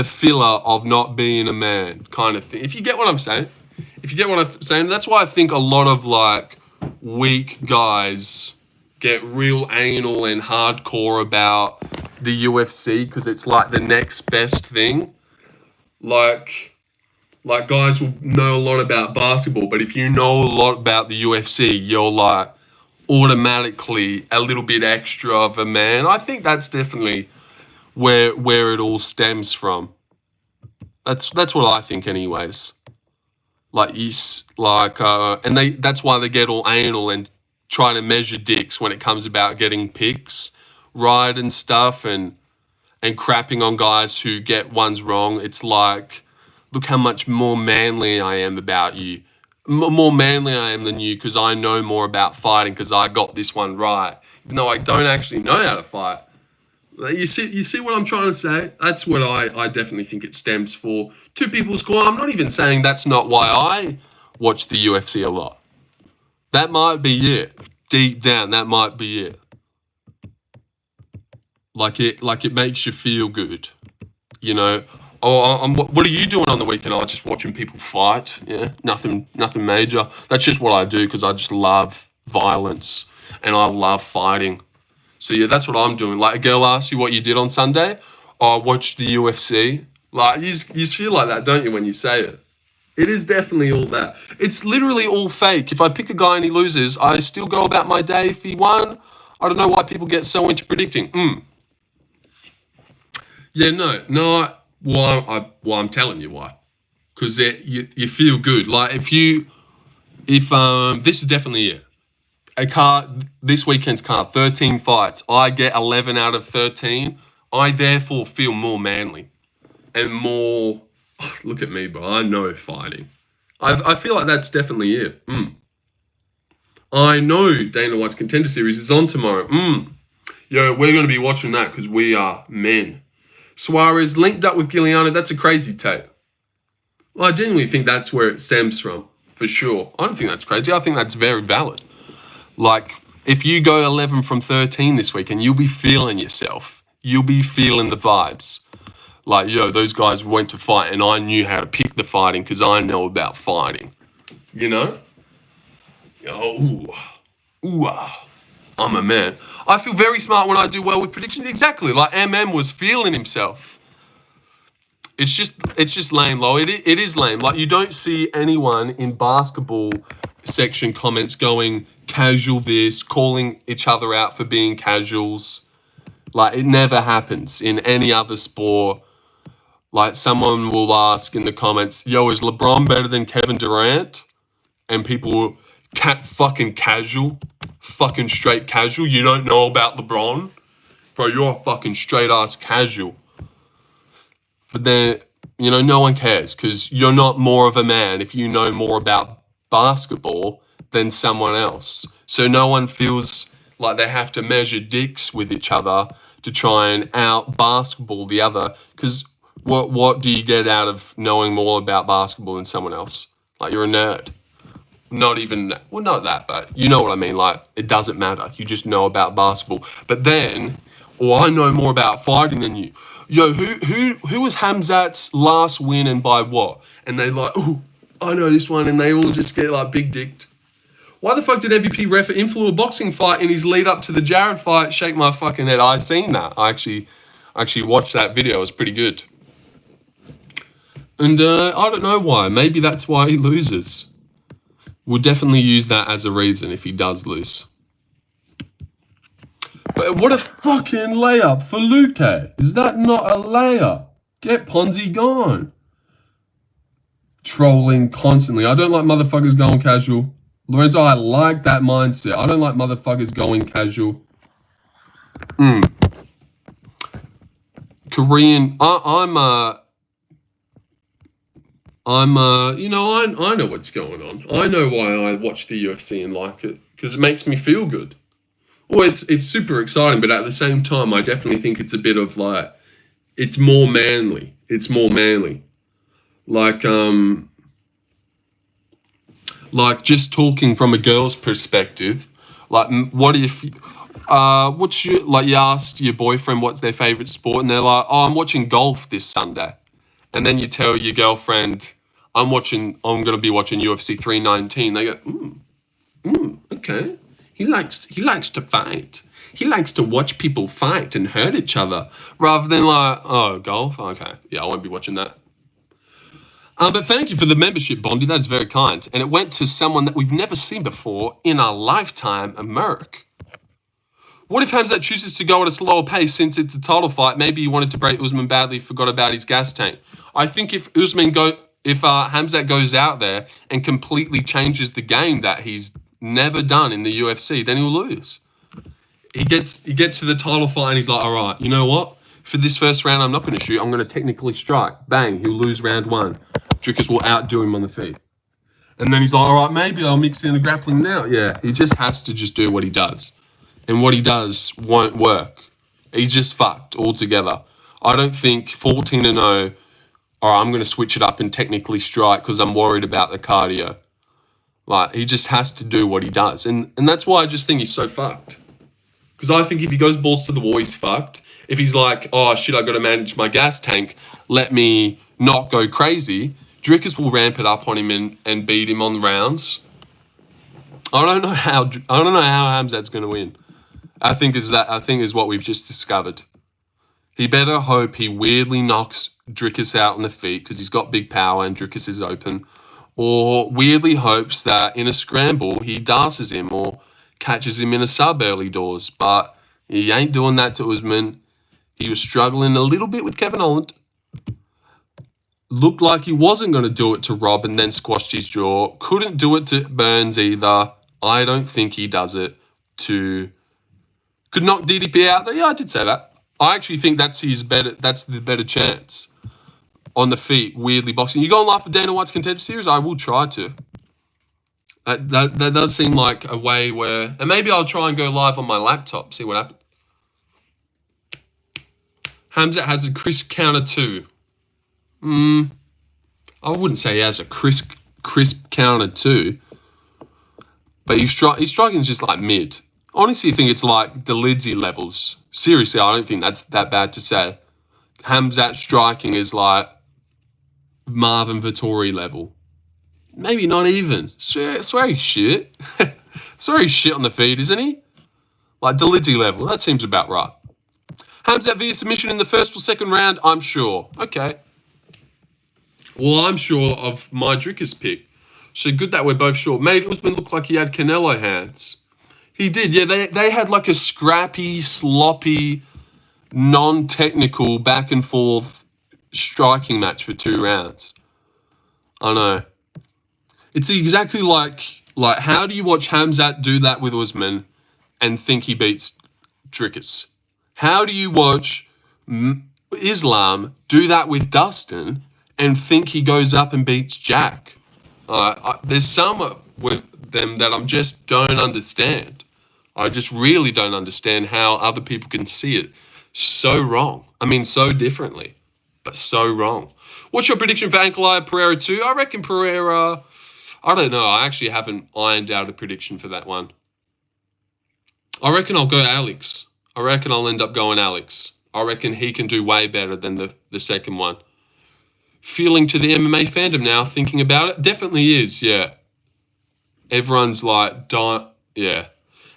filler of not being a man kind of thing. If you get what I'm saying. If you get what I'm saying, that's why I think a lot of like weak guys get real anal and hardcore about the UFC because it's like the next best thing. Like guys will know a lot about basketball, but if you know a lot about the UFC, you're like automatically a little bit extra of a man. I think that's definitely where it all stems from. That's what I think, anyways. Like that's why they get all anal and try to measure dicks when it comes about getting picks right and stuff, and crapping on guys who get ones wrong. It's like, look how much more manly I am about you. More manly I am than you because I know more about fighting because I got this one right. Even though I don't actually know how to fight. You see what I'm trying to say? That's what I definitely think it stems for. Two people score. I'm not even saying that's not why I watch the UFC a lot. That might be it. Deep down, that might be it. Like it makes you feel good, you know. Oh, what are you doing on the weekend? I'm just watching people fight. Yeah, nothing major. That's just what I do because I just love violence and I love fighting. So yeah, that's what I'm doing. Like a girl asks you what you did on Sunday. I watched the UFC. Like you feel like that, don't you, when you say it? It is definitely all that. It's literally all fake. If I pick a guy and he loses, I still go about my day. If he won, I don't know why people get so into predicting. Yeah, no. Well, I'm telling you why. Because you feel good. Like if this is definitely it. This weekend's card, 13 fights. I get 11 out of 13. I therefore feel more manly and more. Look at me, bro. I know fighting. I feel like that's definitely it. I know Dana White's Contender Series is on tomorrow. Yo, we're going to be watching that because we are men. Suarez linked up with Giuliano. That's a crazy tape. Well, I genuinely think that's where it stems from, for sure. I don't think that's crazy. I think that's very valid. Like, if you go 11 from 13 this weekend, you'll be feeling yourself. You'll be feeling the vibes. Like, yo, those guys went to fight and I knew how to pick the fighting because I know about fighting. You know? I'm a man. I feel very smart when I do well with predictions. Exactly. Like was feeling himself. It's just lame, Lo. It is lame. Like, you don't see anyone in basketball section comments going casual this, calling each other out for being casuals. Like, it never happens in any other sport. Like, someone will ask in the comments, yo, is LeBron better than Kevin Durant? And people will fucking casual, fucking straight casual. You don't know about LeBron? Bro, you're a fucking straight ass casual. But then, you know, no one cares because you're not more of a man if you know more about basketball than someone else. So no one feels like they have to measure dicks with each other to try and out basketball the other. Because what do you get out of knowing more about basketball than someone else? Like, you're a nerd. Not even, well, not that, but you know what I mean. Like, it doesn't matter. You just know about basketball. But then, I know more about fighting than you. Yo, who was Khamzat's last win and by what? And they like, oh, I know this one, and they all just get like big dicked. Why the fuck did MVP ref influence a boxing fight in his lead up to the Jared fight? Shake my fucking head. I seen that. I actually watched that video. It was pretty good. And I don't know why. Maybe that's why he loses. We'll definitely use that as a reason if he does lose. But what a fucking layup for Luke. Is that not a layup? Get Ponzi gone. Trolling constantly. I don't like motherfuckers going casual. Lorenzo, I like that mindset. I don't like motherfuckers going casual. Korean. I'm I'm, you know, I know what's going on. I know why I watch the UFC and like it, because it makes me feel good. Well, it's super exciting, but at the same time, I definitely think it's a bit of like, it's more manly. It's more manly. Like just talking from a girl's perspective, like, what if, what's your, like, you asked your boyfriend what's their favorite sport, and they're like, oh, I'm watching golf this Sunday. And then you tell your girlfriend, I'm going to be watching UFC 319. They go, okay. He likes to fight. He likes to watch people fight and hurt each other, rather than like, oh, golf? Okay, yeah, I won't be watching that. But thank you for the membership, Bondi. That is very kind. And it went to someone that we've never seen before in our lifetime, a Merc. What if Khamzat chooses to go at a slower pace since it's a title fight? Maybe he wanted to break Usman badly, forgot about his gas tank. I think if Khamzat goes out there and completely changes the game that he's never done in the UFC, then he'll lose. He gets to the title fight and he's like, all right, you know what? For this first round, I'm not going to shoot. I'm going to technically strike. Bang, he'll lose round one. Dricus will outdo him on the feet. And then he's like, all right, maybe I'll mix in the grappling now. Yeah, he just has to just do what he does. And what he does won't work. He's just fucked altogether. I don't think 14-0, all right, I'm going to switch it up and technically strike because I'm worried about the cardio. Like, he just has to do what he does. And that's why I just think he's so fucked. Because I think if he goes balls to the wall, he's fucked. If he's like, oh, shit, I got to manage my gas tank, let me not go crazy, Dricus will ramp it up on him and beat him on rounds. I don't know how Khamzat's going to win. I think is what we've just discovered. He better hope he weirdly knocks Dricus out on the feet because he's got big power and Dricus is open, or weirdly hopes that in a scramble he darces him or catches him in a sub early doors. But he ain't doing that to Usman. He was struggling a little bit with Kevin Holland. Looked like he wasn't going to do it to Rob and then squashed his jaw. Couldn't do it to Burns either. I don't think he does it to... Could knock DDP out there. Yeah, I did say that. I actually think that's the better chance. On the feet, weirdly boxing. You going live for Dana White's Contender Series? I will try to. That does seem like a way where... And maybe I'll try and go live on my laptop, see what happens. Khamzat has a crisp counter too. I wouldn't say he has a crisp counter too. But his striking is just like mid. Honestly, I think it's like the Lidsey levels. Seriously, I don't think that's that bad to say. Khamzat's striking is like Marvin Vettori level. Maybe not even. It's very shit. It's very shit on the feet, isn't he? Like the Lidsey level. That seems about right. Khamzat via submission in the first or second round, I'm sure. Okay. Well, I'm sure of my Dricus pick. So good that we're both sure. Made Usman look like he had Canelo hands. He did, yeah. They had like a scrappy, sloppy, non-technical back and forth striking match for 2 rounds. I know. It's exactly like how do you watch Khamzat do that with Usman and think he beats Dricus? How do you watch Islam do that with Dustin and think he goes up and beats Jack? There's some with them that I just don't understand. I just really don't understand how other people can see it so wrong. I mean, so differently, but so wrong. What's your prediction for Ankalaev Pereira 2? I reckon Pereira... I don't know. I actually haven't ironed out a prediction for that one. I reckon I'll go Alex. I reckon I'll end up going Alex. I reckon he can do way better than the second one. Feeling to the MMA fandom now, thinking about it. Definitely is, yeah. Everyone's like, yeah.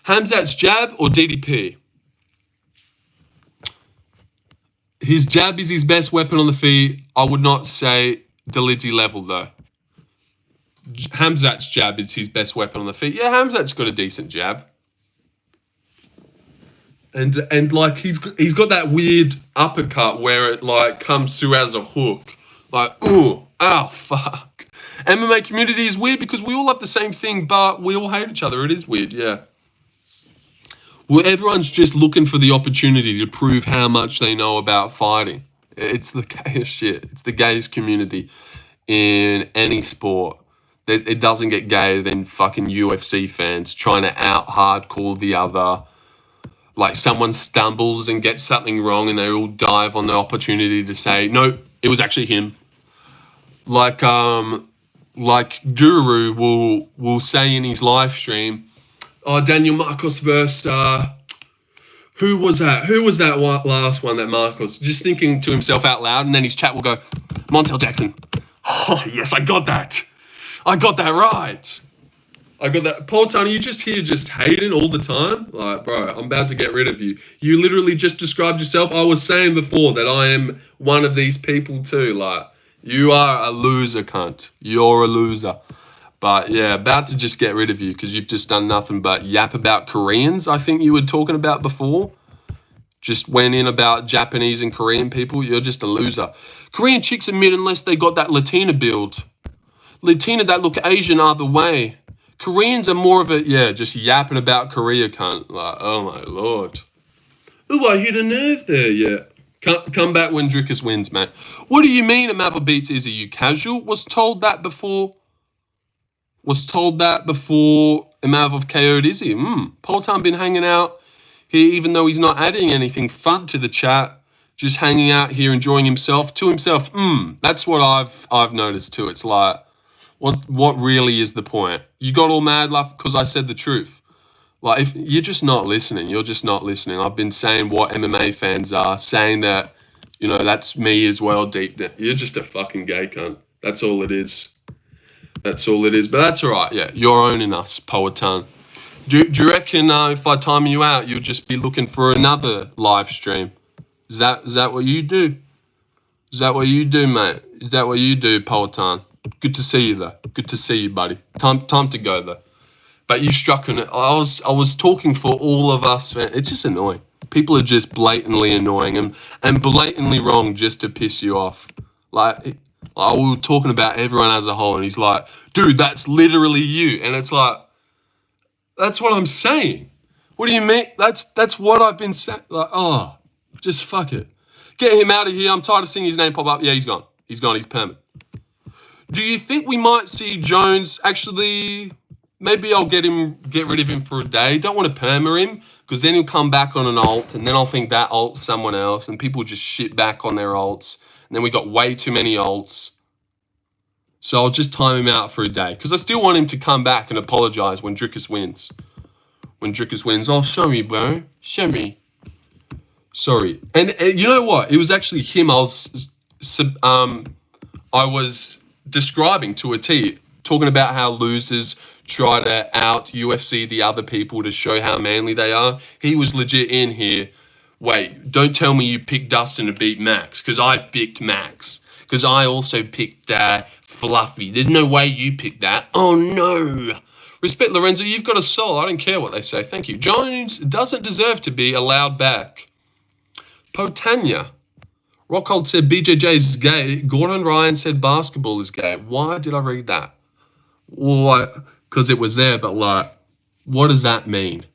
Khamzat's jab or DDP? His jab is his best weapon on the feet. I would not say Delidsey level, though. Khamzat's jab is his best weapon on the feet. Yeah, Khamzat's got a decent jab. And like he's got that weird uppercut where it like comes through as a hook. Like, ooh, oh, fuck. MMA community is weird because we all have the same thing, but we all hate each other. It is weird, yeah. Well, everyone's just looking for the opportunity to prove how much they know about fighting. It's the gayest shit. It's the gayest community. in any sport. It doesn't get gayer than fucking UFC fans trying to out hardcore the other. Like someone stumbles and gets something wrong and they all dive on the opportunity to say, no, it was actually him. Like Guru will say in his live stream, oh, Daniel Marcos versus who was that? Who was that last one that Marcos? Just thinking to himself out loud, and then his chat will go, Montel Jackson. Oh, yes, I got that. I got that right. I got that. Paul Tunney, you just here just hating all the time? Like, bro, I'm about to get rid of you. You literally just described yourself. I was saying before that I am one of these people too. Like, you are a loser, cunt. You're a loser. But yeah, about to just get rid of you because you've just done nothing but yap about Koreans, I think you were talking about before. Just went in about Japanese and Korean people. You're just a loser. Korean chicks admit unless they got that Latina build. Latina that look Asian are the way. Koreans are more of a, yeah, just yapping about Korea, cunt. Like, oh my lord. Oh, I hit a nerve there, yeah. Come back when Dricus wins, mate. What do you mean Amava beats Izzy? You casual? Was told that before Imavov KO'd Izzy. Poltan been hanging out here even though he's not adding anything fun to the chat. Just hanging out here, enjoying himself to himself. That's what I've noticed too. It's like, what really is the point? You got all mad laugh because I said the truth. Like, if you're just not listening, you're just not listening. I've been saying what MMA fans are, saying that, you know, that's me as well deep down. You're just a fucking gay cunt. That's all it is. That's all it is. But that's all right. Yeah, you're owning us, Powhatan. Do you reckon if I time you out, you'll just be looking for another live stream? Is that what you do? Is that what you do, mate? Is that what you do, Powhatan? Good to see you, though. Good to see you, buddy. Time to go, though. But you struck on it. I was talking for all of us. Man. It's just annoying. People are just blatantly annoying and blatantly wrong just to piss you off. Like, we were talking about everyone as a whole, and he's like, dude, that's literally you. And it's like, that's what I'm saying. What do you mean? That's what I've been saying. Like, oh, just fuck it. Get him out of here. I'm tired of seeing his name pop up. Yeah, he's gone. He's gone. He's permanent. Do you think we might see Jones actually... Maybe I'll get rid of him for a day. Don't want to perma him, because then he'll come back on an alt, and then I'll think that alt's someone else, and people just shit back on their alts. And then we got way too many alts. So I'll just time him out for a day, because I still want him to come back and apologize when Dricus wins. When Dricus wins, oh, show me, bro. Show me. Sorry. And you know what? It was actually him I was describing to a T, talking about how losers try to out UFC the other people to show how manly they are. He was legit in here. Wait, don't tell me you picked Dustin to beat Max, because I picked Max. Because I also picked Fluffy. There's no way you picked that. Oh no. Respect, Lorenzo, you've got a soul. I don't care what they say. Thank you. Jones doesn't deserve to be allowed back. Potania. Rockhold said BJJ is gay. Gordon Ryan said basketball is gay. Why did I read that? Well, because it was there, but like, what does that mean?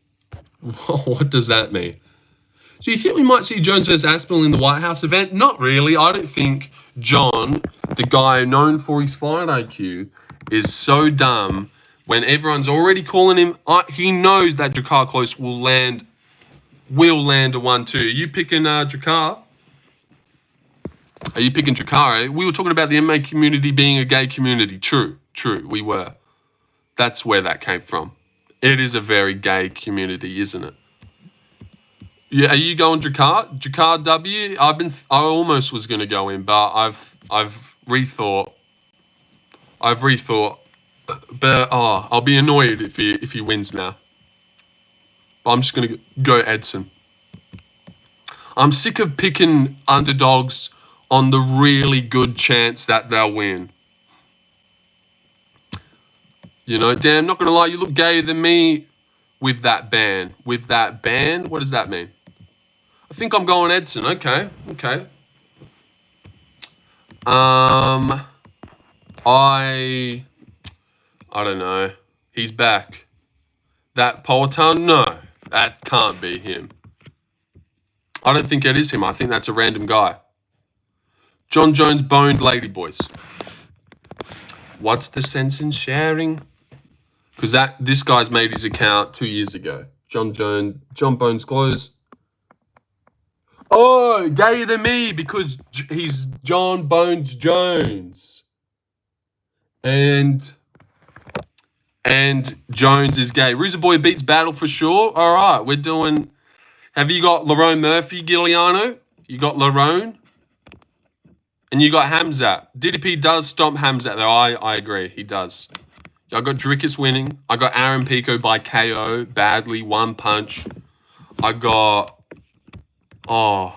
What does that mean? Do you think we might see Jones versus Aspinall in the White House event? Not really. I don't think John, the guy known for his fight IQ, is so dumb when everyone's already calling him. He knows that Jakar Close will land a 1-2. Are you picking Jakar? Are you picking Jakar? We were talking about the MMA community being a gay community. True, we were. That's where that came from. It is a very gay community, isn't it? Yeah, are you going Jakar? Jakar W? I almost was going to go in, but I've rethought. But I'll be annoyed if he wins now. But I'm just going to go Edson. I'm sick of picking underdogs on the really good chance that they'll win. You know, damn, not going to lie, you look gayer than me with that band. With that band? What does that mean? I think I'm going Edson. Okay. I don't know. He's back. That Powhatan? No, that can't be him. I don't think it is him. I think that's a random guy. John Jones boned lady boys. What's the sense in sharing? Because this guy's made his account 2 years ago. John Bones Close. Oh, gayer than me because he's John Bones Jones. And Jones is gay. Rooster Boy beats Battle for sure. All right, we're doing... Have you got Lerone Murphy, Giuliano? You got Lerone? And you got Khamzat. DDP does stomp Khamzat, though. I agree. He does. I got Dricus winning. I got Aaron Pico by KO. Badly. 1 punch. I got... Oh.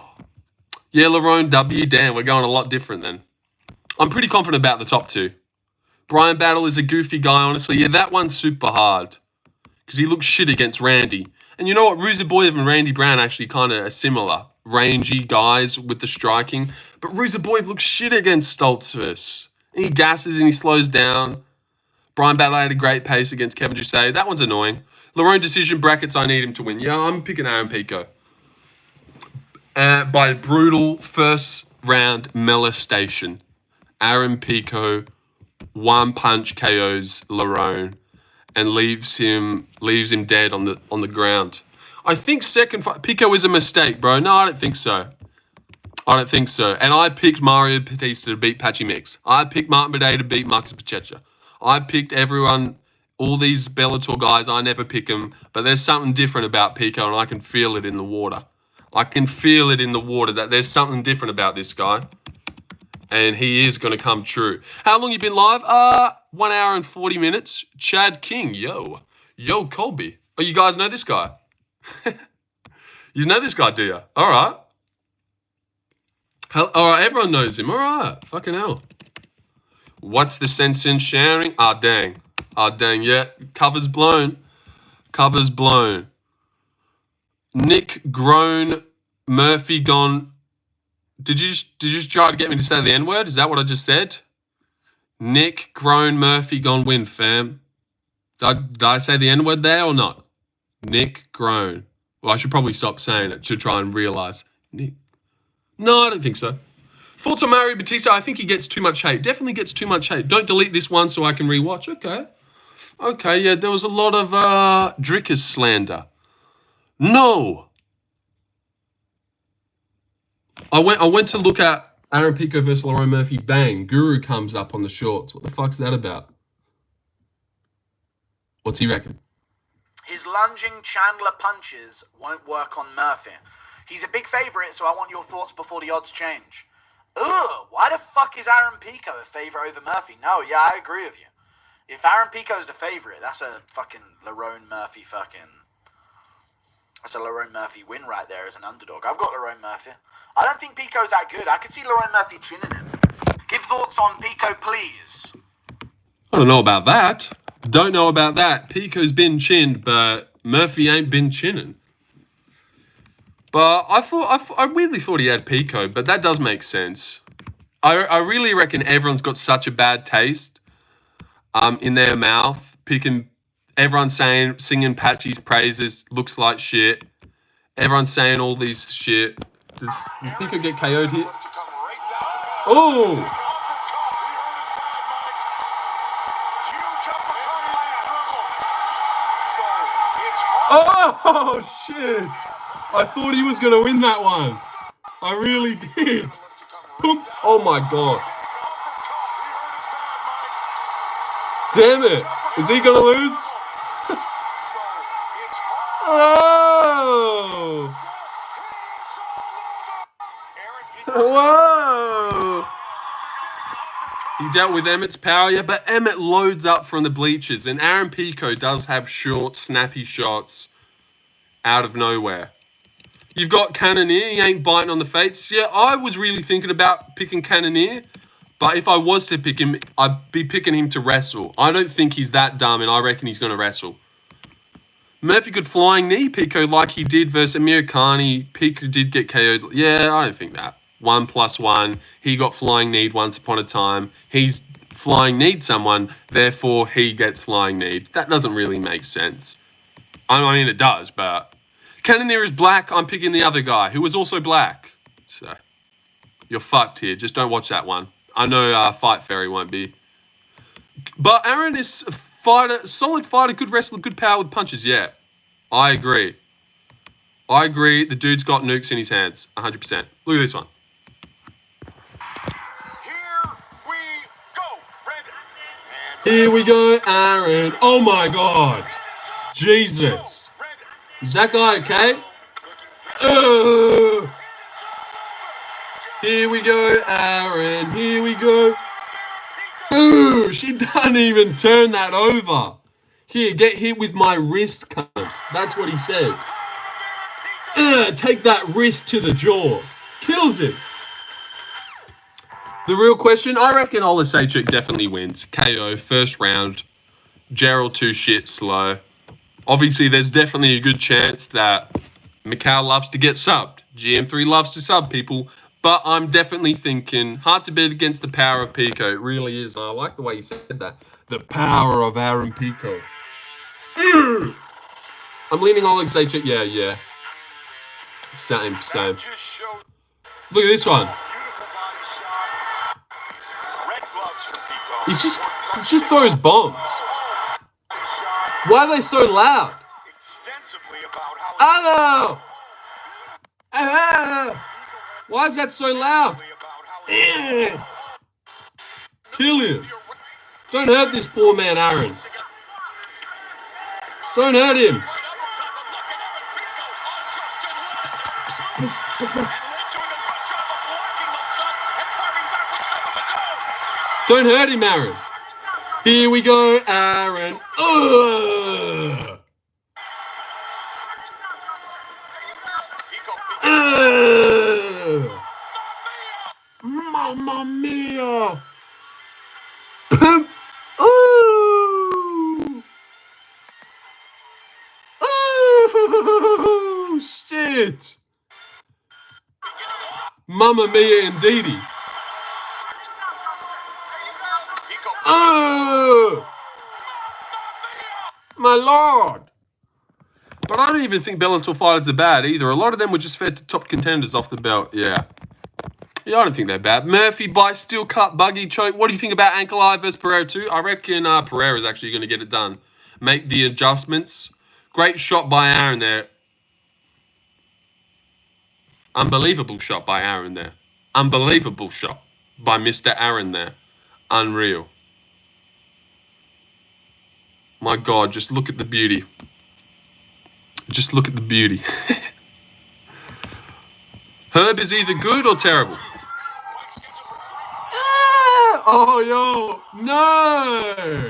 Yeah, Lerone W. Damn, we're going a lot different then. I'm pretty confident about the top 2. Brian Battle is a goofy guy, honestly. Yeah, that one's super hard. Because he looks shit against Randy. And you know what? Rooster Boyev and Randy Brown actually kind of are similar. Rangy guys with the striking. But Rooster Boyev looks shit against Stoltzfus. And he gasses and he slows down. Brian Battle had a great pace against Kevin Doucet. That one's annoying. Lerone decision brackets, I need him to win. Yeah, I'm picking Aaron Pico. By brutal first round molestation. Aaron Pico 1 punch KOs Lerone and leaves him dead on the ground. I think second fight Pico is a mistake, bro. No, I don't think so. And I picked Mario Batista to beat Patchy Mix. I picked Martin Bidet to beat Marcus Pacheco. I picked everyone, all these Bellator guys. I never pick them, but there's something different about Pico, and I can feel it in the water. I can feel it in the water that there's something different about this guy. And he is going to come true. How long you been live? 1 hour and 40 minutes. Chad King, yo. Yo, Colby. Oh, you guys know this guy? You know this guy, do you? All right. All right, everyone knows him. All right. Fucking hell. What's the sense in sharing? Dang, yeah. Cover's blown. Nick Grown, Murphy gone... Did you just try to get me to say the N-word? Is that what I just said? Nick, Grown, Murphy, gone win, fam. Did I say the N-word there or not? Nick, Grown. Well, I should probably stop saying it to try and realise. Nick. No, I don't think so. Thoughts on Mario Batista? I think he gets too much hate. Definitely gets too much hate. Don't delete this one so I can rewatch. Okay, yeah, there was a lot of Dricus slander. No. I went to look at Aaron Pico versus Lerone Murphy. Bang, Guru comes up on the shorts. What the fuck's that about? What's he reckon? His lunging Chandler punches won't work on Murphy. He's a big favourite, so I want your thoughts before the odds change. Ugh, why the fuck is Aaron Pico a favourite over Murphy? No, yeah, I agree with you. If Aaron Pico's the favourite, that's a fucking Lerone Murphy That's a Lerone Murphy win right there as an underdog. I've got Lerone Murphy. I don't think Pico's that good. I could see Lerone Murphy chinning him. Give thoughts on Pico, please. I don't know about that. Don't know about that. Pico's been chinned, but Murphy ain't been chinning. But I weirdly thought he had Pico, but that does make sense. I really reckon everyone's got such a bad taste in their mouth. Everyone's singing Patchy's praises, looks like shit. Everyone's saying all these shit. Does Pico get KO'd here? Oh! Oh, shit! I thought he was going to win that one. I really did. Oh, my God. Damn it. Is he going to lose? Oh! Whoa! He dealt with Emmett's power, yeah, but Emmett loads up from the bleachers, and Aaron Pico does have short, snappy shots out of nowhere. You've got Cannonier, he ain't biting on the fates. Yeah, I was really thinking about picking Cannonier, but if I was to pick him, I'd be picking him to wrestle. I don't think he's that dumb, and I reckon he's going to wrestle. Murphy could flying knee Pico like he did versus Amir Khani. Pico did get KO'd. Yeah, I don't think that. 1+1. He got flying kneed once upon a time. He's flying kneed someone, therefore he gets flying kneed. That doesn't really make sense. I mean, it does, but... Cannonier is black. I'm picking the other guy, who was also black. So, you're fucked here. Just don't watch that one. I know Fight Fairy won't be. But Aaron is a fighter, solid fighter, good wrestler, good power with punches. Yeah, I agree. The dude's got nukes in his hands, 100%. Look at this one. Here we go, Aaron. Oh my God. Jesus. Is that guy okay? Here we go, Aaron. Here we go. Ooh, she doesn't even turn that over. Here, get hit with my wrist, cunt. That's what he said. Take that wrist to the jaw. Kills him. The real question, I reckon Olasejchik definitely wins. KO, first round. Gerald too shit, slow. Obviously, there's definitely a good chance that Mikhail loves to get subbed. GM3 loves to sub people. But I'm definitely thinking, hard to bet against the power of Pico. It really is. I like the way you said that. The power of Aaron Pico. I'm leaning Olasejchik. Yeah. Same. Look at this one. He just throws bombs. Why are they so loud? Oh! Why is that so loud? Kill him. Don't hurt this poor man, Aaron. Don't hurt him. Don't hurt him, Aaron. Here we go, Aaron. Mamma mia! Oh, shit! Mamma mia indeedy. Oh! My lord! But I don't even think Bellator fighters are bad either. A lot of them were just fed to top contenders off the belt. Yeah, I don't think they're bad. Murphy by steel cut, buggy choke. What do you think about Ankle Eye versus Pereira too? I reckon Pereira's actually going to get it done. Make the adjustments. Great shot by Aaron there. Unbelievable shot by Aaron there. Unbelievable shot by Mr. Aaron there. Unreal. My God, just look at the beauty. Just look at the beauty. Herb is either good or terrible. Oh, yo, no!